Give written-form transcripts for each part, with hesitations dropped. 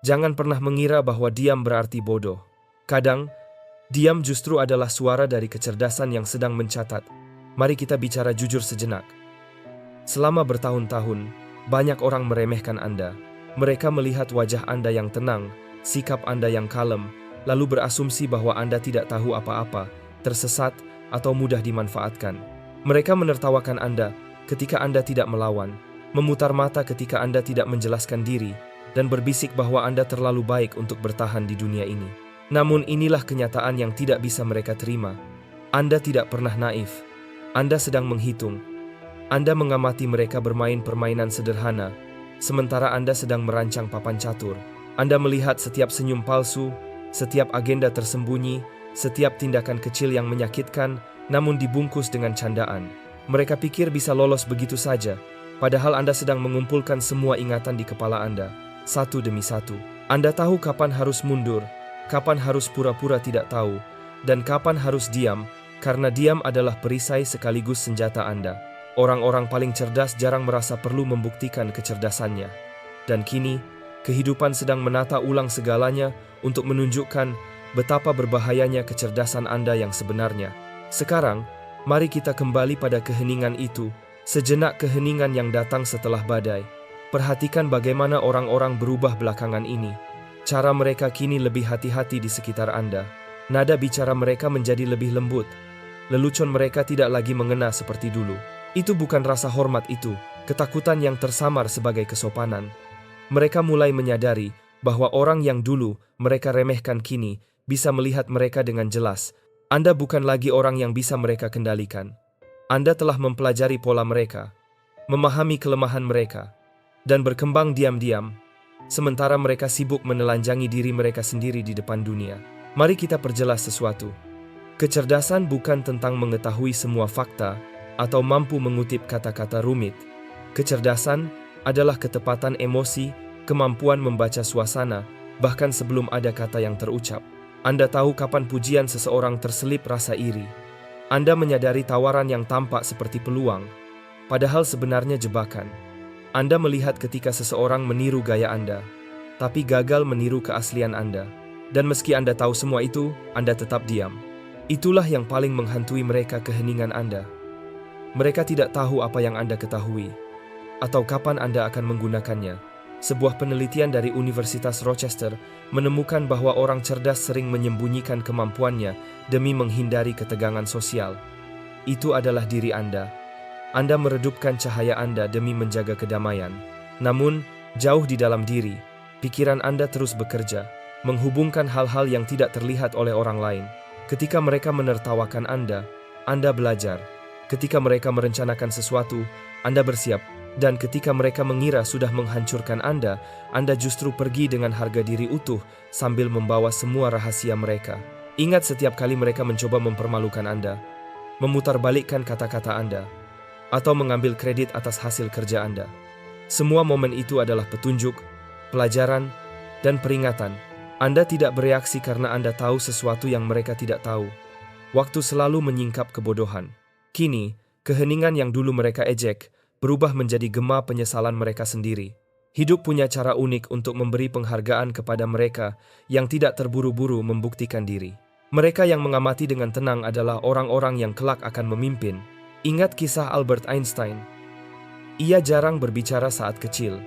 Jangan pernah mengira bahwa diam berarti bodoh. Kadang, diam justru adalah suara dari kecerdasan yang sedang mencatat. Mari kita bicara jujur sejenak. Selama bertahun-tahun, banyak orang meremehkan Anda. Mereka melihat wajah Anda yang tenang, sikap Anda yang kalem, lalu berasumsi bahwa Anda tidak tahu apa-apa, tersesat, atau mudah dimanfaatkan. Mereka menertawakan Anda ketika Anda tidak melawan, memutar mata ketika Anda tidak menjelaskan diri, dan berbisik bahwa Anda terlalu baik untuk bertahan di dunia ini. Namun inilah kenyataan yang tidak bisa mereka terima. Anda tidak pernah naif. Anda sedang menghitung. Anda mengamati mereka bermain permainan sederhana, sementara Anda sedang merancang papan catur. Anda melihat setiap senyum palsu, setiap agenda tersembunyi, setiap tindakan kecil yang menyakitkan, namun dibungkus dengan candaan. Mereka pikir bisa lolos begitu saja, padahal Anda sedang mengumpulkan semua ingatan di kepala Anda, satu demi satu. Anda tahu kapan harus mundur, kapan harus pura-pura tidak tahu, dan kapan harus diam, karena diam adalah perisai sekaligus senjata Anda. Orang-orang paling cerdas jarang merasa perlu membuktikan kecerdasannya. Dan kini, kehidupan sedang menata ulang segalanya untuk menunjukkan betapa berbahayanya kecerdasan Anda yang sebenarnya. Sekarang, mari kita kembali pada keheningan itu, sejenak keheningan yang datang setelah badai. Perhatikan bagaimana orang-orang berubah belakangan ini. Cara mereka kini lebih hati-hati di sekitar Anda. Nada bicara mereka menjadi lebih lembut. Lelucon mereka tidak lagi mengena seperti dulu. Itu bukan rasa hormat itu, ketakutan yang tersamar sebagai kesopanan. Mereka mulai menyadari bahwa orang yang dulu mereka remehkan kini bisa melihat mereka dengan jelas. Anda bukan lagi orang yang bisa mereka kendalikan. Anda telah mempelajari pola mereka, memahami kelemahan mereka, dan berkembang diam-diam, sementara mereka sibuk menelanjangi diri mereka sendiri di depan dunia. Mari kita perjelas sesuatu. Kecerdasan bukan tentang mengetahui semua fakta atau mampu mengutip kata-kata rumit. Kecerdasan adalah ketepatan emosi, kemampuan membaca suasana, bahkan sebelum ada kata yang terucap. Anda tahu kapan pujian seseorang terselip rasa iri. Anda menyadari tawaran yang tampak seperti peluang, padahal sebenarnya jebakan. Anda melihat ketika seseorang meniru gaya Anda, tapi gagal meniru keaslian Anda. Dan meski Anda tahu semua itu, Anda tetap diam. Itulah yang paling menghantui mereka, keheningan Anda. Mereka tidak tahu apa yang Anda ketahui, atau kapan Anda akan menggunakannya. Sebuah penelitian dari Universitas Rochester menemukan bahwa orang cerdas sering menyembunyikan kemampuannya demi menghindari ketegangan sosial. Itu adalah diri Anda. Anda meredupkan cahaya Anda demi menjaga kedamaian. Namun, jauh di dalam diri, pikiran Anda terus bekerja, menghubungkan hal-hal yang tidak terlihat oleh orang lain. Ketika mereka menertawakan Anda belajar. Ketika mereka merencanakan sesuatu, Anda bersiap. Dan ketika mereka mengira sudah menghancurkan Anda justru pergi dengan harga diri utuh sambil membawa semua rahasia mereka. Ingat, setiap kali mereka mencoba mempermalukan Anda, memutarbalikkan kata-kata Anda, atau mengambil kredit atas hasil kerja Anda. Semua momen itu adalah petunjuk, pelajaran, dan peringatan. Anda tidak bereaksi karena Anda tahu sesuatu yang mereka tidak tahu. Waktu selalu menyingkap kebodohan. Kini, keheningan yang dulu mereka ejek berubah menjadi gema penyesalan mereka sendiri. Hidup punya cara unik untuk memberi penghargaan kepada mereka yang tidak terburu-buru membuktikan diri. Mereka yang mengamati dengan tenang adalah orang-orang yang kelak akan memimpin. Ingat kisah Albert Einstein. Ia jarang berbicara saat kecil.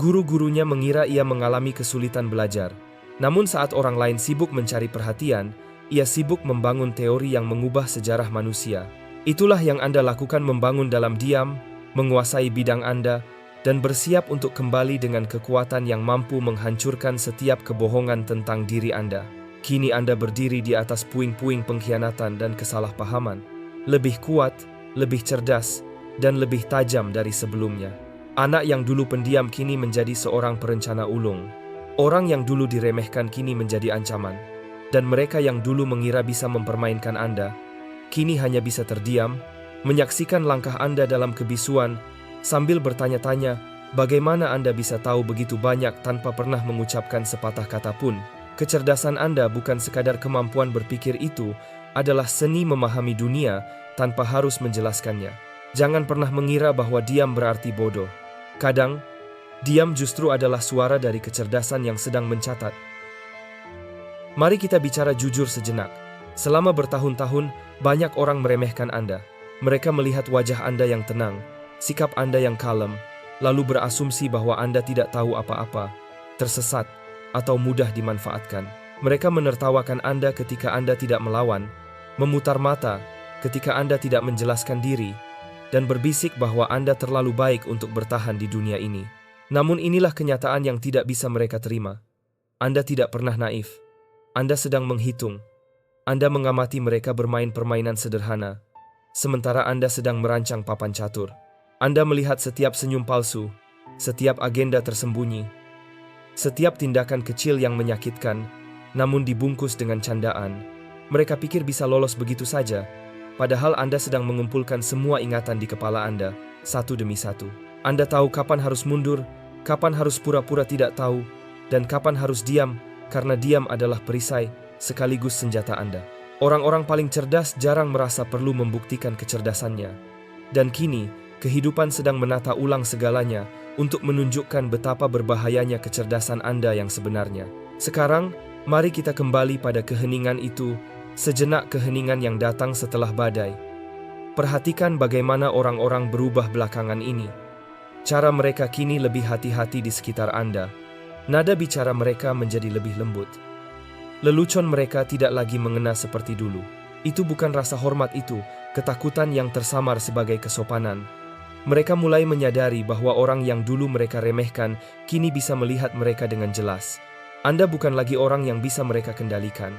Guru-gurunya mengira ia mengalami kesulitan belajar. Namun saat orang lain sibuk mencari perhatian, ia sibuk membangun teori yang mengubah sejarah manusia. Itulah yang Anda lakukan, membangun dalam diam, menguasai bidang Anda, dan bersiap untuk kembali dengan kekuatan yang mampu menghancurkan setiap kebohongan tentang diri Anda. Kini Anda berdiri di atas puing-puing pengkhianatan dan kesalahpahaman. Lebih kuat, lebih cerdas, dan lebih tajam dari sebelumnya. Anak yang dulu pendiam kini menjadi seorang perencana ulung. Orang yang dulu diremehkan kini menjadi ancaman. Dan mereka yang dulu mengira bisa mempermainkan Anda, kini hanya bisa terdiam, menyaksikan langkah Anda dalam kebisuan, sambil bertanya-tanya, bagaimana Anda bisa tahu begitu banyak tanpa pernah mengucapkan sepatah kata pun. Kecerdasan Anda bukan sekadar kemampuan berpikir, itu adalah seni memahami dunia tanpa harus menjelaskannya. Jangan pernah mengira bahwa diam berarti bodoh. Kadang, Diam justru adalah suara dari kecerdasan yang sedang mencatat. Mari kita bicara jujur sejenak. Selama bertahun-tahun, banyak orang meremehkan Anda. Mereka melihat wajah Anda yang tenang, sikap Anda yang kalem, lalu berasumsi bahwa Anda tidak tahu apa-apa, tersesat, atau mudah dimanfaatkan. Mereka menertawakan Anda ketika Anda tidak melawan, memutar mata ketika Anda tidak menjelaskan diri, dan berbisik bahwa Anda terlalu baik untuk bertahan di dunia ini. Namun inilah kenyataan yang tidak bisa mereka terima. Anda tidak pernah naif. Anda sedang menghitung. Anda mengamati mereka bermain permainan sederhana, sementara Anda sedang merancang papan catur. Anda melihat setiap senyum palsu, setiap agenda tersembunyi, setiap tindakan kecil yang menyakitkan, namun dibungkus dengan candaan. Mereka pikir bisa lolos begitu saja, padahal Anda sedang mengumpulkan semua ingatan di kepala Anda, satu demi satu. Anda tahu kapan harus mundur, kapan harus pura-pura tidak tahu, dan kapan harus diam, karena diam adalah perisai sekaligus senjata Anda. Orang-orang paling cerdas jarang merasa perlu membuktikan kecerdasannya. Dan kini, kehidupan sedang menata ulang segalanya untuk menunjukkan betapa berbahayanya kecerdasan Anda yang sebenarnya. Sekarang, mari kita kembali pada keheningan itu, sejenak keheningan yang datang setelah badai. Perhatikan bagaimana orang-orang berubah belakangan ini. Cara mereka kini lebih hati-hati di sekitar Anda. Nada bicara mereka menjadi lebih lembut. Lelucon mereka tidak lagi mengena seperti dulu. Itu bukan rasa hormat itu, ketakutan yang tersamar sebagai kesopanan. Mereka mulai menyadari bahwa orang yang dulu mereka remehkan kini bisa melihat mereka dengan jelas. Anda bukan lagi orang yang bisa mereka kendalikan.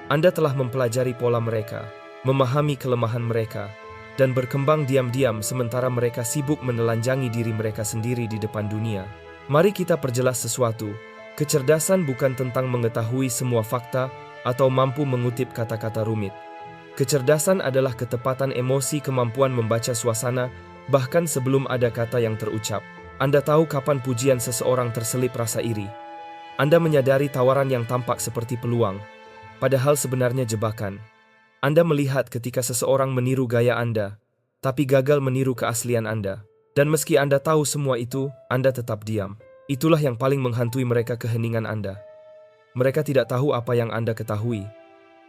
Anda telah mempelajari pola mereka, memahami kelemahan mereka, dan berkembang diam-diam sementara mereka sibuk menelanjangi diri mereka sendiri di depan dunia. Mari kita perjelas sesuatu. Kecerdasan bukan tentang mengetahui semua fakta atau mampu mengutip kata-kata rumit. Kecerdasan adalah ketepatan emosi, kemampuan membaca suasana, bahkan sebelum ada kata yang terucap. Anda tahu kapan pujian seseorang terselip rasa iri. Anda menyadari tawaran yang tampak seperti peluang, padahal sebenarnya jebakan. Anda melihat ketika seseorang meniru gaya Anda, tapi gagal meniru keaslian Anda. Dan meski Anda tahu semua itu, Anda tetap diam. Itulah yang paling menghantui mereka, keheningan Anda. Mereka tidak tahu apa yang Anda ketahui,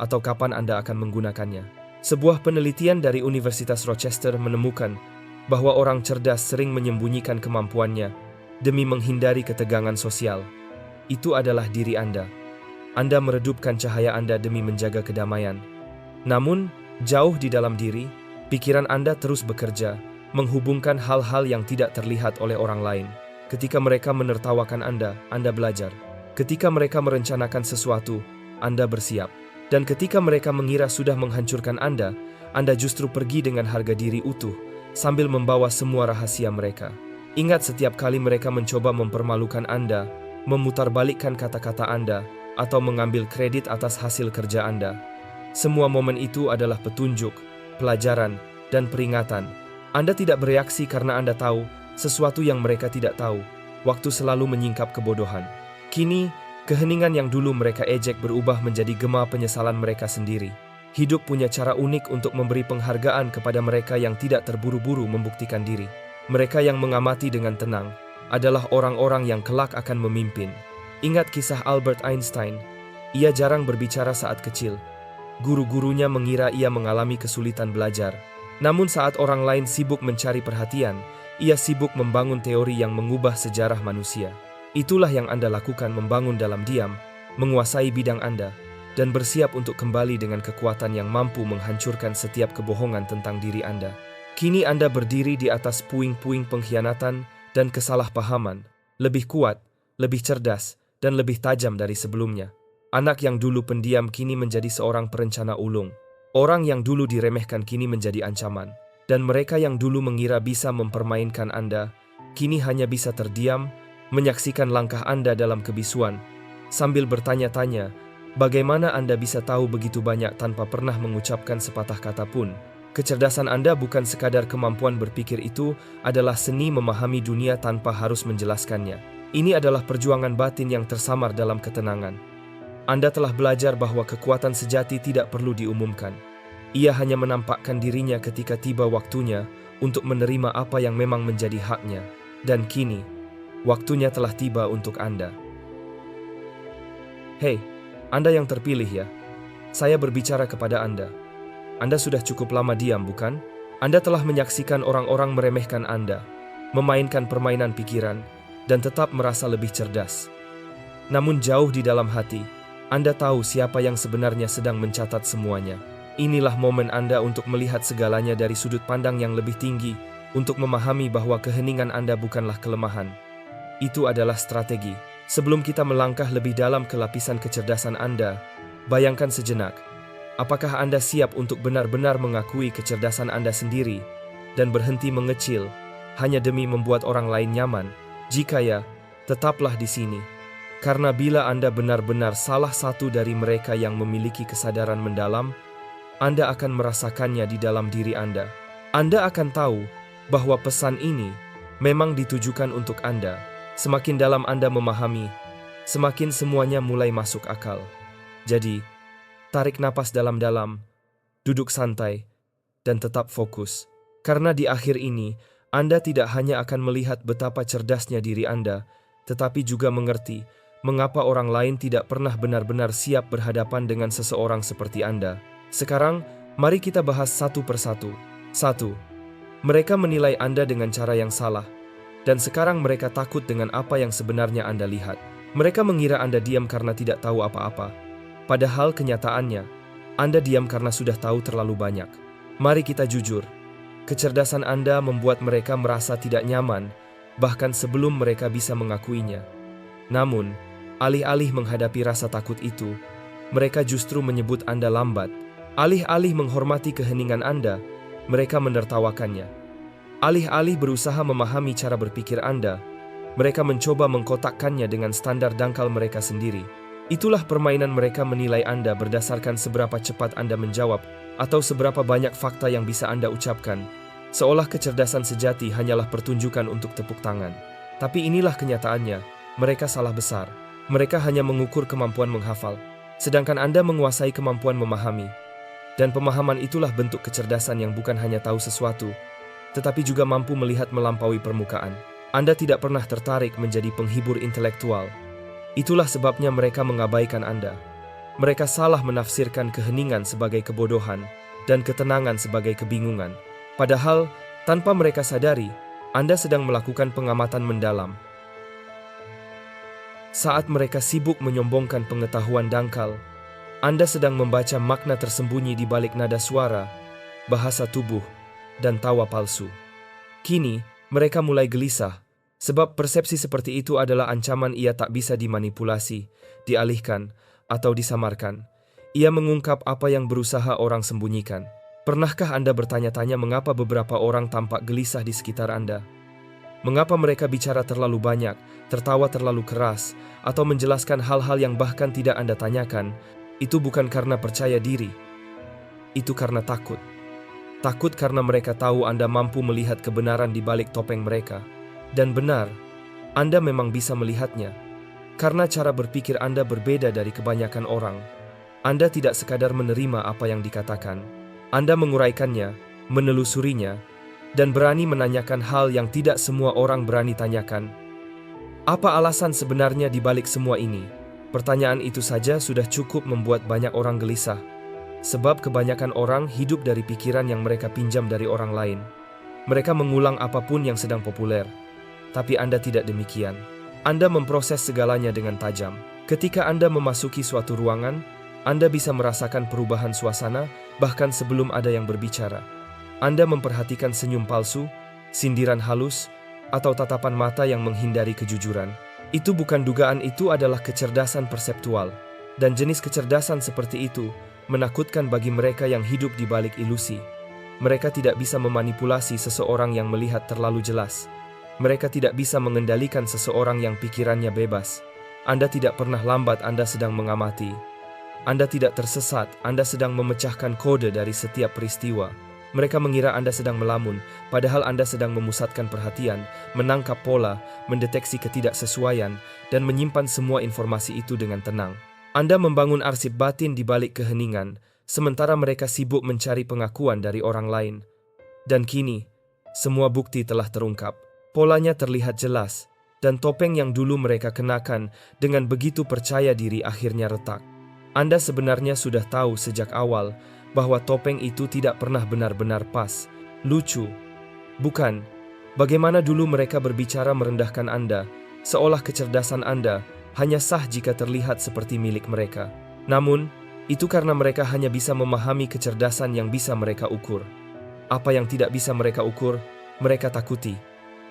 atau kapan Anda akan menggunakannya. Sebuah penelitian dari Universitas Rochester menemukan bahwa orang cerdas sering menyembunyikan kemampuannya demi menghindari ketegangan sosial. Itu adalah diri Anda. Anda meredupkan cahaya Anda demi menjaga kedamaian. Namun, jauh di dalam diri, pikiran Anda terus bekerja, menghubungkan hal-hal yang tidak terlihat oleh orang lain. Ketika mereka menertawakan Anda belajar. Ketika mereka merencanakan sesuatu, Anda bersiap. Dan ketika mereka mengira sudah menghancurkan Anda justru pergi dengan harga diri utuh, sambil membawa semua rahasia mereka. Ingat, setiap kali mereka mencoba mempermalukan Anda, memutarbalikkan kata-kata Anda, atau mengambil kredit atas hasil kerja Anda, semua momen itu adalah petunjuk, pelajaran, dan peringatan. Anda tidak bereaksi karena Anda tahu sesuatu yang mereka tidak tahu. Waktu selalu menyingkap kebodohan. Kini, keheningan yang dulu mereka ejek berubah menjadi gema penyesalan mereka sendiri. Hidup punya cara unik untuk memberi penghargaan kepada mereka yang tidak terburu-buru membuktikan diri. Mereka yang mengamati dengan tenang adalah orang-orang yang kelak akan memimpin. Ingat kisah Albert Einstein. Ia jarang berbicara saat kecil. Guru-gurunya mengira ia mengalami kesulitan belajar. Namun saat orang lain sibuk mencari perhatian, ia sibuk membangun teori yang mengubah sejarah manusia. Itulah yang Anda lakukan, membangun dalam diam, menguasai bidang Anda, dan bersiap untuk kembali dengan kekuatan yang mampu menghancurkan setiap kebohongan tentang diri Anda. Kini Anda berdiri di atas puing-puing pengkhianatan dan kesalahpahaman, lebih kuat, lebih cerdas, dan lebih tajam dari sebelumnya. Anak yang dulu pendiam kini menjadi seorang perencana ulung. Orang yang dulu diremehkan kini menjadi ancaman. Dan mereka yang dulu mengira bisa mempermainkan Anda, kini hanya bisa terdiam, menyaksikan langkah Anda dalam kebisuan, sambil bertanya-tanya, bagaimana Anda bisa tahu begitu banyak tanpa pernah mengucapkan sepatah kata pun? Kecerdasan Anda bukan sekadar kemampuan berpikir, itu adalah seni memahami dunia tanpa harus menjelaskannya. Ini adalah perjuangan batin yang tersamar dalam ketenangan. Anda telah belajar bahwa kekuatan sejati tidak perlu diumumkan. Ia hanya menampakkan dirinya ketika tiba waktunya untuk menerima apa yang memang menjadi haknya. Dan kini, Waktunya telah tiba untuk Anda. Hei, Anda yang terpilih ya. Saya berbicara kepada Anda. Anda sudah cukup lama diam, bukan? Anda telah menyaksikan orang-orang meremehkan Anda, memainkan permainan pikiran, dan tetap merasa lebih cerdas. Namun jauh di dalam hati, Anda tahu siapa yang sebenarnya sedang mencatat semuanya. Inilah momen Anda untuk melihat segalanya dari sudut pandang yang lebih tinggi, untuk memahami bahwa keheningan Anda bukanlah kelemahan. Itu adalah strategi. Sebelum kita melangkah lebih dalam ke lapisan kecerdasan Anda, bayangkan sejenak, apakah Anda siap untuk benar-benar mengakui kecerdasan Anda sendiri dan berhenti mengecil hanya demi membuat orang lain nyaman? Jika ya, tetaplah di sini. Karena bila Anda benar-benar salah satu dari mereka yang memiliki kesadaran mendalam, Anda akan merasakannya di dalam diri Anda. Anda akan tahu bahwa pesan ini memang ditujukan untuk Anda. Semakin dalam Anda memahami, semakin semuanya mulai masuk akal. Jadi, tarik napas dalam-dalam, duduk santai, dan tetap fokus. Karena di akhir ini, Anda tidak hanya akan melihat betapa cerdasnya diri Anda, tetapi juga mengerti mengapa orang lain tidak pernah benar-benar siap berhadapan dengan seseorang seperti Anda. Sekarang, mari kita bahas satu persatu. 1. Mereka menilai Anda dengan cara yang salah, dan sekarang mereka takut dengan apa yang sebenarnya Anda lihat. Mereka mengira Anda diam karena tidak tahu apa-apa. Padahal kenyataannya, Anda diam karena sudah tahu terlalu banyak. Mari kita jujur, kecerdasan Anda membuat mereka merasa tidak nyaman, bahkan sebelum mereka bisa mengakuinya. Namun, alih-alih menghadapi rasa takut itu, mereka justru menyebut Anda lambat. Alih-alih menghormati keheningan Anda, mereka menertawakannya. Alih-alih berusaha memahami cara berpikir Anda, mereka mencoba mengkotakkannya dengan standar dangkal mereka sendiri. Itulah permainan mereka menilai Anda berdasarkan seberapa cepat Anda menjawab atau seberapa banyak fakta yang bisa Anda ucapkan, seolah kecerdasan sejati hanyalah pertunjukan untuk tepuk tangan. Tapi inilah kenyataannya, mereka salah besar. Mereka hanya mengukur kemampuan menghafal, sedangkan Anda menguasai kemampuan memahami. Dan pemahaman itulah bentuk kecerdasan yang bukan hanya tahu sesuatu, tetapi juga mampu melihat melampaui permukaan. Anda tidak pernah tertarik menjadi penghibur intelektual. Itulah sebabnya mereka mengabaikan Anda. Mereka salah menafsirkan keheningan sebagai kebodohan dan ketenangan sebagai kebingungan. Padahal, tanpa mereka sadari, Anda sedang melakukan pengamatan mendalam. Saat mereka sibuk menyombongkan pengetahuan dangkal, Anda sedang membaca makna tersembunyi di balik nada suara, bahasa tubuh, dan tawa palsu. Kini, mereka mulai gelisah, sebab persepsi seperti itu adalah ancaman ia tak bisa dimanipulasi, dialihkan, atau disamarkan. Ia mengungkap apa yang berusaha orang sembunyikan. Pernahkah Anda bertanya-tanya mengapa beberapa orang tampak gelisah di sekitar Anda? Mengapa mereka bicara terlalu banyak, tertawa terlalu keras, atau menjelaskan hal-hal yang bahkan tidak Anda tanyakan? Itu bukan karena percaya diri. Itu karena takut. Takut karena mereka tahu Anda mampu melihat kebenaran di balik topeng mereka. Dan benar, Anda memang bisa melihatnya. Karena cara berpikir Anda berbeda dari kebanyakan orang. Anda tidak sekadar menerima apa yang dikatakan. Anda menguraikannya, menelusurinya, dan berani menanyakan hal yang tidak semua orang berani tanyakan. Apa alasan sebenarnya di balik semua ini? Pertanyaan itu saja sudah cukup membuat banyak orang gelisah. Sebab kebanyakan orang hidup dari pikiran yang mereka pinjam dari orang lain. Mereka mengulang apapun yang sedang populer. Tapi Anda tidak demikian. Anda memproses segalanya dengan tajam. Ketika Anda memasuki suatu ruangan, Anda bisa merasakan perubahan suasana bahkan sebelum ada yang berbicara. Anda memperhatikan senyum palsu, sindiran halus, atau tatapan mata yang menghindari kejujuran. Itu bukan dugaan, itu adalah kecerdasan perseptual. Dan jenis kecerdasan seperti itu menakutkan bagi mereka yang hidup di balik ilusi. Mereka tidak bisa memanipulasi seseorang yang melihat terlalu jelas. Mereka tidak bisa mengendalikan seseorang yang pikirannya bebas. Anda tidak pernah lambat, Anda sedang mengamati. Anda tidak tersesat, Anda sedang memecahkan kode dari setiap peristiwa. Mereka mengira Anda sedang melamun, padahal Anda sedang memusatkan perhatian, menangkap pola, mendeteksi ketidaksesuaian, dan menyimpan semua informasi itu dengan tenang. Anda membangun arsip batin di balik keheningan, sementara mereka sibuk mencari pengakuan dari orang lain. Dan kini, semua bukti telah terungkap. Polanya terlihat jelas. dan topeng yang dulu mereka kenakan dengan begitu percaya diri akhirnya retak. Anda sebenarnya sudah tahu sejak awal bahwa topeng itu tidak pernah benar-benar pas, lucu. Bukan, bagaimana dulu mereka berbicara merendahkan Anda, seolah kecerdasan Anda hanya sah jika terlihat seperti milik mereka. Namun, itu karena mereka hanya bisa memahami kecerdasan yang bisa mereka ukur. Apa yang tidak bisa mereka ukur, mereka takuti.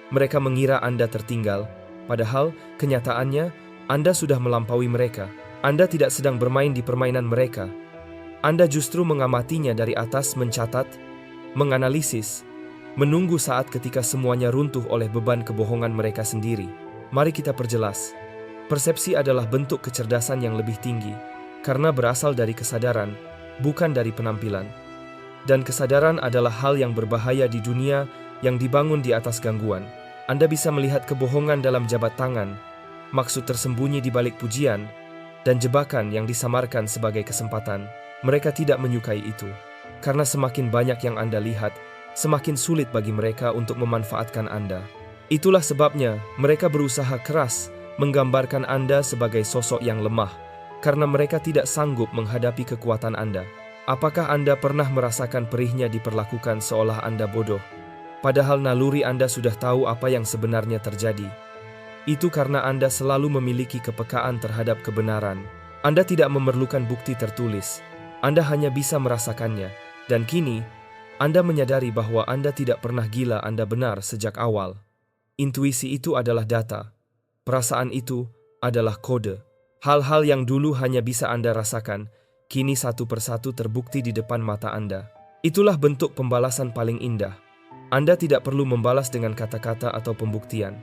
Mereka mengira Anda tertinggal, padahal kenyataannya Anda sudah melampaui mereka. Anda tidak sedang bermain di permainan mereka. Anda justru mengamatinya dari atas, mencatat, menganalisis, menunggu saat ketika semuanya runtuh oleh beban kebohongan mereka sendiri. Mari kita perjelas. Persepsi adalah bentuk kecerdasan yang lebih tinggi, karena berasal dari kesadaran, bukan dari penampilan. Dan kesadaran adalah hal yang berbahaya di dunia yang dibangun di atas gangguan. Anda bisa melihat kebohongan dalam jabat tangan, maksud tersembunyi di balik pujian, dan jebakan yang disamarkan sebagai kesempatan. Mereka tidak menyukai itu, karena semakin banyak yang Anda lihat, semakin sulit bagi mereka untuk memanfaatkan Anda. Itulah sebabnya mereka berusaha keras menggambarkan Anda sebagai sosok yang lemah, karena mereka tidak sanggup menghadapi kekuatan Anda. Apakah Anda pernah merasakan perihnya diperlakukan seolah Anda bodoh? Padahal naluri Anda sudah tahu apa yang sebenarnya terjadi. Itu karena Anda selalu memiliki kepekaan terhadap kebenaran. Anda tidak memerlukan bukti tertulis. Anda hanya bisa merasakannya. Dan kini, Anda menyadari bahwa Anda tidak pernah gila. Anda benar sejak awal. Intuisi itu adalah data. Perasaan itu adalah kode. Hal-hal yang dulu hanya bisa Anda rasakan, kini satu persatu terbukti di depan mata Anda. Itulah bentuk pembalasan paling indah. Anda tidak perlu membalas dengan kata-kata atau pembuktian.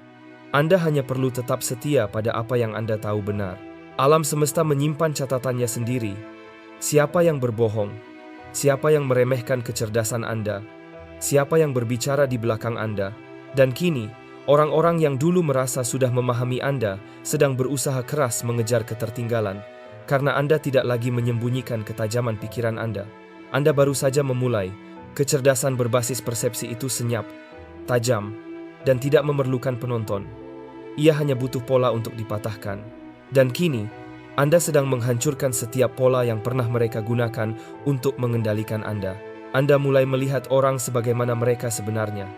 Anda hanya perlu tetap setia pada apa yang Anda tahu benar. Alam semesta menyimpan catatannya sendiri. Siapa yang berbohong? Siapa yang meremehkan kecerdasan Anda? Siapa yang berbicara di belakang Anda? Dan kini, orang-orang yang dulu merasa sudah memahami Anda sedang berusaha keras mengejar ketertinggalan, karena Anda tidak lagi menyembunyikan ketajaman pikiran Anda. Anda baru saja memulai. Kecerdasan berbasis persepsi itu senyap, tajam, dan tidak memerlukan penonton. Ia hanya butuh pola untuk dipatahkan. Dan kini, Anda sedang menghancurkan setiap pola yang pernah mereka gunakan untuk mengendalikan Anda. Anda mulai melihat orang sebagaimana mereka sebenarnya.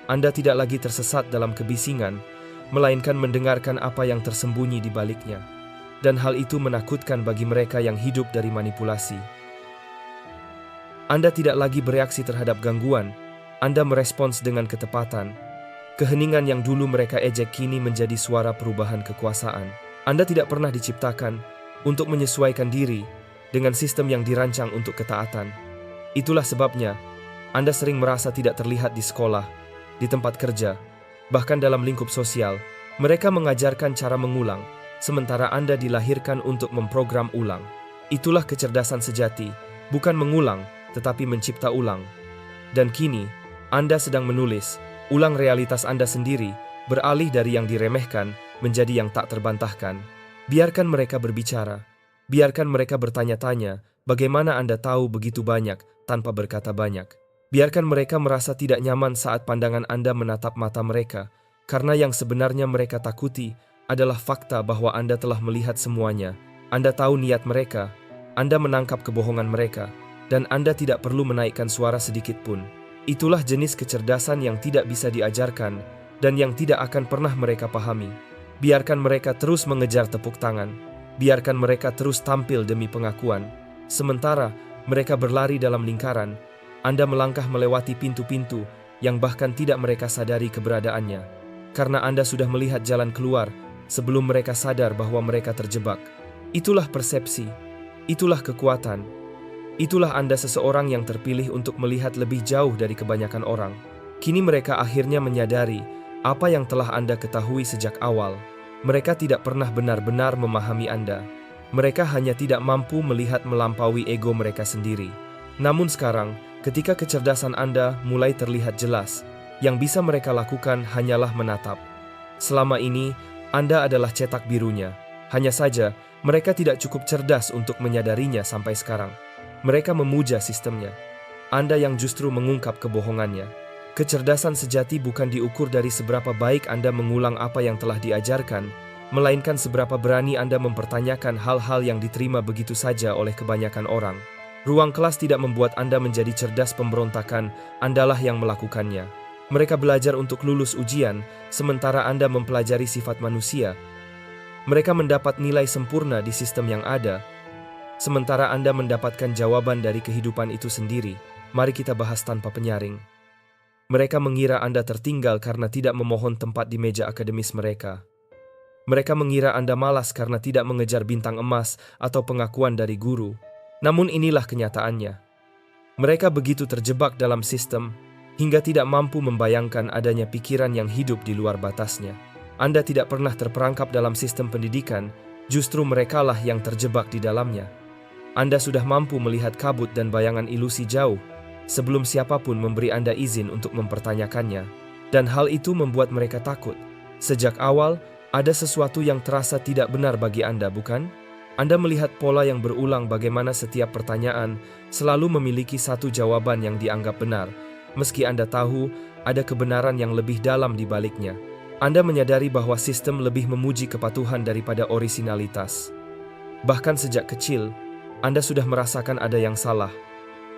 Anda tidak lagi tersesat dalam kebisingan, melainkan mendengarkan apa yang tersembunyi di baliknya. Dan hal itu menakutkan bagi mereka yang hidup dari manipulasi. Anda tidak lagi bereaksi terhadap gangguan, Anda merespons dengan ketepatan. Keheningan yang dulu mereka ejek kini menjadi suara perubahan kekuasaan. Anda tidak pernah diciptakan untuk menyesuaikan diri dengan sistem yang dirancang untuk ketaatan. Itulah sebabnya Anda sering merasa tidak terlihat di sekolah, di tempat kerja, bahkan dalam lingkup sosial. Mereka mengajarkan cara mengulang, sementara Anda dilahirkan untuk memprogram ulang. Itulah kecerdasan sejati, bukan mengulang, tetapi mencipta ulang. Dan kini, Anda sedang menulis ulang realitas Anda sendiri, beralih dari yang diremehkan menjadi yang tak terbantahkan. Biarkan mereka berbicara. Biarkan mereka bertanya-tanya, bagaimana Anda tahu begitu banyak tanpa berkata banyak. Biarkan mereka merasa tidak nyaman saat pandangan Anda menatap mata mereka, karena yang sebenarnya mereka takuti adalah fakta bahwa Anda telah melihat semuanya. Anda tahu niat mereka, Anda menangkap kebohongan mereka, dan Anda tidak perlu menaikkan suara sedikit pun. Itulah jenis kecerdasan yang tidak bisa diajarkan dan yang tidak akan pernah mereka pahami. Biarkan mereka terus mengejar tepuk tangan. Biarkan mereka terus tampil demi pengakuan. Sementara mereka berlari dalam lingkaran, Anda melangkah melewati pintu-pintu yang bahkan tidak mereka sadari keberadaannya. Karena Anda sudah melihat jalan keluar sebelum mereka sadar bahwa mereka terjebak. Itulah persepsi. Itulah kekuatan. Itulah Anda seseorang yang terpilih untuk melihat lebih jauh dari kebanyakan orang. Kini mereka akhirnya menyadari apa yang telah Anda ketahui sejak awal. Mereka tidak pernah benar-benar memahami Anda. Mereka hanya tidak mampu melihat melampaui ego mereka sendiri. Namun sekarang, ketika kecerdasan Anda mulai terlihat jelas, yang bisa mereka lakukan hanyalah menatap. Selama ini, Anda adalah cetak birunya. Hanya saja, mereka tidak cukup cerdas untuk menyadarinya sampai sekarang. Mereka memuja sistemnya. Anda yang justru mengungkap kebohongannya. Kecerdasan sejati bukan diukur dari seberapa baik Anda mengulang apa yang telah diajarkan, melainkan seberapa berani Anda mempertanyakan hal-hal yang diterima begitu saja oleh kebanyakan orang. Ruang kelas tidak membuat Anda menjadi cerdas pemberontakan, Andalah yang melakukannya. Mereka belajar untuk lulus ujian, sementara Anda mempelajari sifat manusia. Mereka mendapat nilai sempurna di sistem yang ada, sementara Anda mendapatkan jawaban dari kehidupan itu sendiri. Mari kita bahas tanpa penyaring. Mereka mengira Anda tertinggal karena tidak memohon tempat di meja akademis mereka. Mereka mengira Anda malas karena tidak mengejar bintang emas atau pengakuan dari guru. Namun inilah kenyataannya. Mereka begitu terjebak dalam sistem, hingga tidak mampu membayangkan adanya pikiran yang hidup di luar batasnya. Anda tidak pernah terperangkap dalam sistem pendidikan, justru merekalah yang terjebak di dalamnya. Anda sudah mampu melihat kabut dan bayangan ilusi jauh, sebelum siapapun memberi Anda izin untuk mempertanyakannya. Dan hal itu membuat mereka takut. Sejak awal, ada sesuatu yang terasa tidak benar bagi Anda, bukan? Anda melihat pola yang berulang bagaimana setiap pertanyaan selalu memiliki satu jawaban yang dianggap benar, meski Anda tahu ada kebenaran yang lebih dalam di baliknya. Anda menyadari bahwa sistem lebih memuji kepatuhan daripada orisinalitas. Bahkan sejak kecil, Anda sudah merasakan ada yang salah.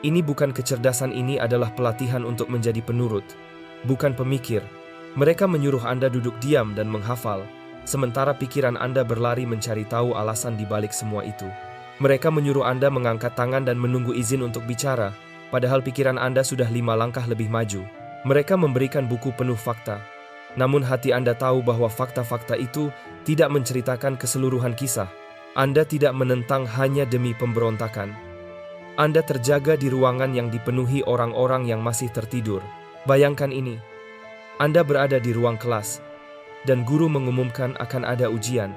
Ini bukan kecerdasan, ini adalah pelatihan untuk menjadi penurut, bukan pemikir. Mereka menyuruh Anda duduk diam dan menghafal, sementara pikiran Anda berlari mencari tahu alasan di balik semua itu. Mereka menyuruh Anda mengangkat tangan dan menunggu izin untuk bicara, padahal pikiran Anda sudah 5 langkah lebih maju. Mereka memberikan buku penuh fakta, namun hati Anda tahu bahwa fakta-fakta itu tidak menceritakan keseluruhan kisah. Anda tidak menentang hanya demi pemberontakan. Anda terjaga di ruangan yang dipenuhi orang-orang yang masih tertidur. Bayangkan ini. Anda berada di ruang kelas, dan guru mengumumkan akan ada ujian.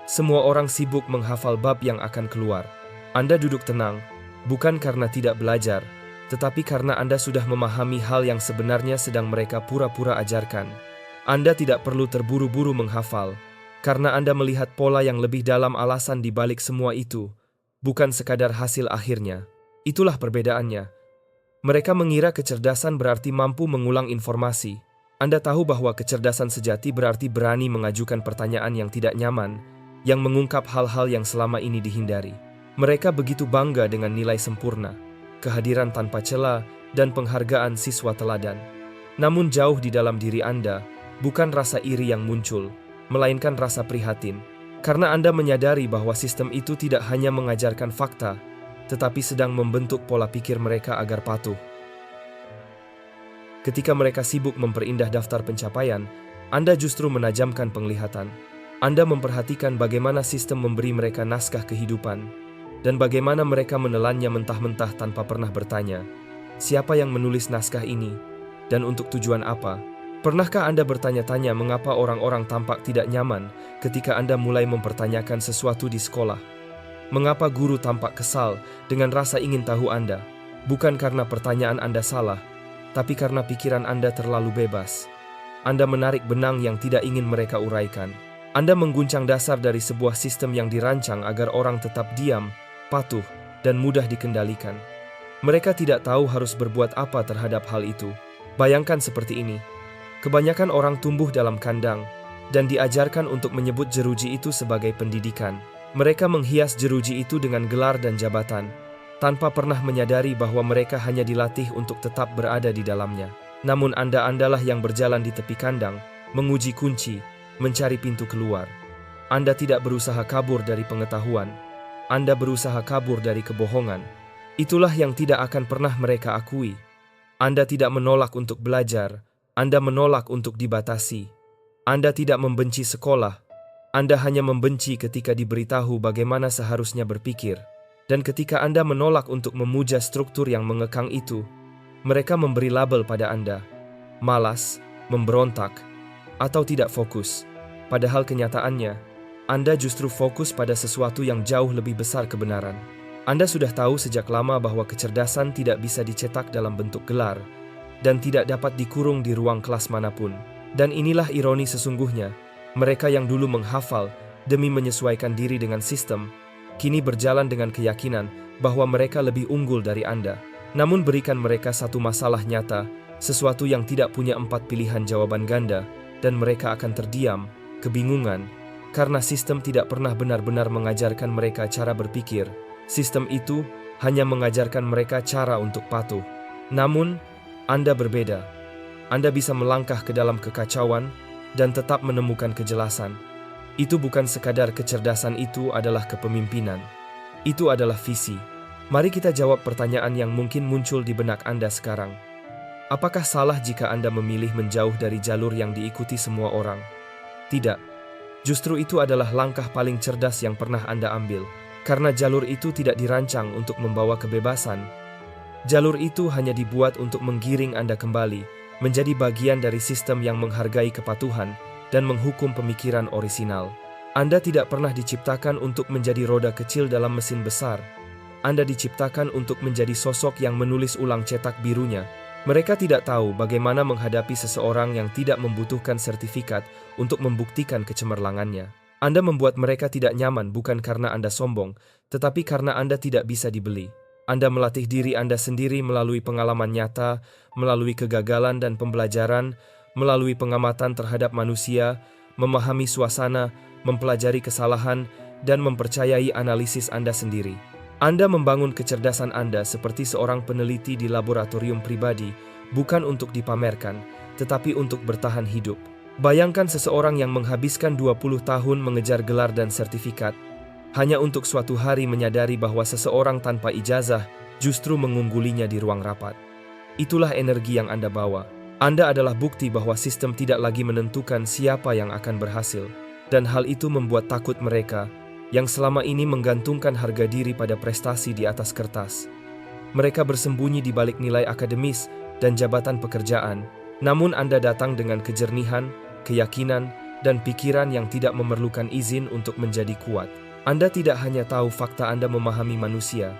Semua orang sibuk menghafal bab yang akan keluar. Anda duduk tenang, bukan karena tidak belajar, tetapi karena Anda sudah memahami hal yang sebenarnya sedang mereka pura-pura ajarkan. Anda tidak perlu terburu-buru menghafal, karena Anda melihat pola yang lebih dalam alasan di balik semua itu, bukan sekadar hasil akhirnya. Itulah perbedaannya. Mereka mengira kecerdasan berarti mampu mengulang informasi. Anda tahu bahwa kecerdasan sejati berarti berani mengajukan pertanyaan yang tidak nyaman, yang mengungkap hal-hal yang selama ini dihindari. Mereka begitu bangga dengan nilai sempurna, kehadiran tanpa cela, dan penghargaan siswa teladan. Namun jauh di dalam diri Anda, bukan rasa iri yang muncul, melainkan rasa prihatin. Karena Anda menyadari bahwa sistem itu tidak hanya mengajarkan fakta, tetapi sedang membentuk pola pikir mereka agar patuh. Ketika mereka sibuk memperindah daftar pencapaian, Anda justru menajamkan penglihatan. Anda memperhatikan bagaimana sistem memberi mereka naskah kehidupan, dan bagaimana mereka menelannya mentah-mentah tanpa pernah bertanya, siapa yang menulis naskah ini, dan untuk tujuan apa? Pernahkah Anda bertanya-tanya mengapa orang-orang tampak tidak nyaman ketika Anda mulai mempertanyakan sesuatu di sekolah? Mengapa guru tampak kesal dengan rasa ingin tahu Anda? Bukan karena pertanyaan Anda salah, tapi karena pikiran Anda terlalu bebas. Anda menarik benang yang tidak ingin mereka uraikan. Anda mengguncang dasar dari sebuah sistem yang dirancang agar orang tetap diam, patuh, dan mudah dikendalikan. Mereka tidak tahu harus berbuat apa terhadap hal itu. Bayangkan seperti ini. Kebanyakan orang tumbuh dalam kandang, dan diajarkan untuk menyebut jeruji itu sebagai pendidikan. Mereka menghias jeruji itu dengan gelar dan jabatan, tanpa pernah menyadari bahwa mereka hanya dilatih untuk tetap berada di dalamnya. Namun Anda-Andalah yang berjalan di tepi kandang, menguji kunci, mencari pintu keluar. Anda tidak berusaha kabur dari pengetahuan, Anda berusaha kabur dari kebohongan. Itulah yang tidak akan pernah mereka akui. Anda tidak menolak untuk belajar, Anda menolak untuk dibatasi. Anda tidak membenci sekolah, Anda hanya membenci ketika diberitahu bagaimana seharusnya berpikir. Dan ketika Anda menolak untuk memuja struktur yang mengekang itu, mereka memberi label pada Anda, malas, memberontak, atau tidak fokus. Padahal kenyataannya, Anda justru fokus pada sesuatu yang jauh lebih besar kebenaran. Anda sudah tahu sejak lama bahwa kecerdasan tidak bisa dicetak dalam bentuk gelar, dan tidak dapat dikurung di ruang kelas manapun. Dan inilah ironi sesungguhnya. Mereka yang dulu menghafal demi menyesuaikan diri dengan sistem, kini berjalan dengan keyakinan bahwa mereka lebih unggul dari Anda. Namun berikan mereka satu masalah nyata, sesuatu yang tidak punya 4 pilihan jawaban ganda, dan mereka akan terdiam, kebingungan, karena sistem tidak pernah benar-benar mengajarkan mereka cara berpikir. Sistem itu hanya mengajarkan mereka cara untuk patuh. Namun, Anda berbeda. Anda bisa melangkah ke dalam kekacauan dan tetap menemukan kejelasan. Itu bukan sekadar kecerdasan, itu adalah kepemimpinan. Itu adalah visi. Mari kita jawab pertanyaan yang mungkin muncul di benak Anda sekarang. Apakah salah jika Anda memilih menjauh dari jalur yang diikuti semua orang? Tidak. Justru itu adalah langkah paling cerdas yang pernah Anda ambil. Karena jalur itu tidak dirancang untuk membawa kebebasan. Jalur itu hanya dibuat untuk menggiring Anda kembali, menjadi bagian dari sistem yang menghargai kepatuhan dan menghukum pemikiran orisinal. Anda tidak pernah diciptakan untuk menjadi roda kecil dalam mesin besar. Anda diciptakan untuk menjadi sosok yang menulis ulang cetak birunya. Mereka tidak tahu bagaimana menghadapi seseorang yang tidak membutuhkan sertifikat untuk membuktikan kecemerlangannya. Anda membuat mereka tidak nyaman bukan karena Anda sombong, tetapi karena Anda tidak bisa dibeli. Anda melatih diri Anda sendiri melalui pengalaman nyata, melalui kegagalan dan pembelajaran, melalui pengamatan terhadap manusia, memahami suasana, mempelajari kesalahan, dan mempercayai analisis Anda sendiri. Anda membangun kecerdasan Anda seperti seorang peneliti di laboratorium pribadi, bukan untuk dipamerkan, tetapi untuk bertahan hidup. Bayangkan seseorang yang menghabiskan 20 tahun mengejar gelar dan sertifikat, hanya untuk suatu hari menyadari bahwa seseorang tanpa ijazah justru mengunggulinya di ruang rapat. Itulah energi yang Anda bawa. Anda adalah bukti bahwa sistem tidak lagi menentukan siapa yang akan berhasil. Dan hal itu membuat takut mereka yang selama ini menggantungkan harga diri pada prestasi di atas kertas. Mereka bersembunyi di balik nilai akademis dan jabatan pekerjaan. Namun Anda datang dengan kejernihan, keyakinan, dan pikiran yang tidak memerlukan izin untuk menjadi kuat. Anda tidak hanya tahu fakta, Anda memahami manusia.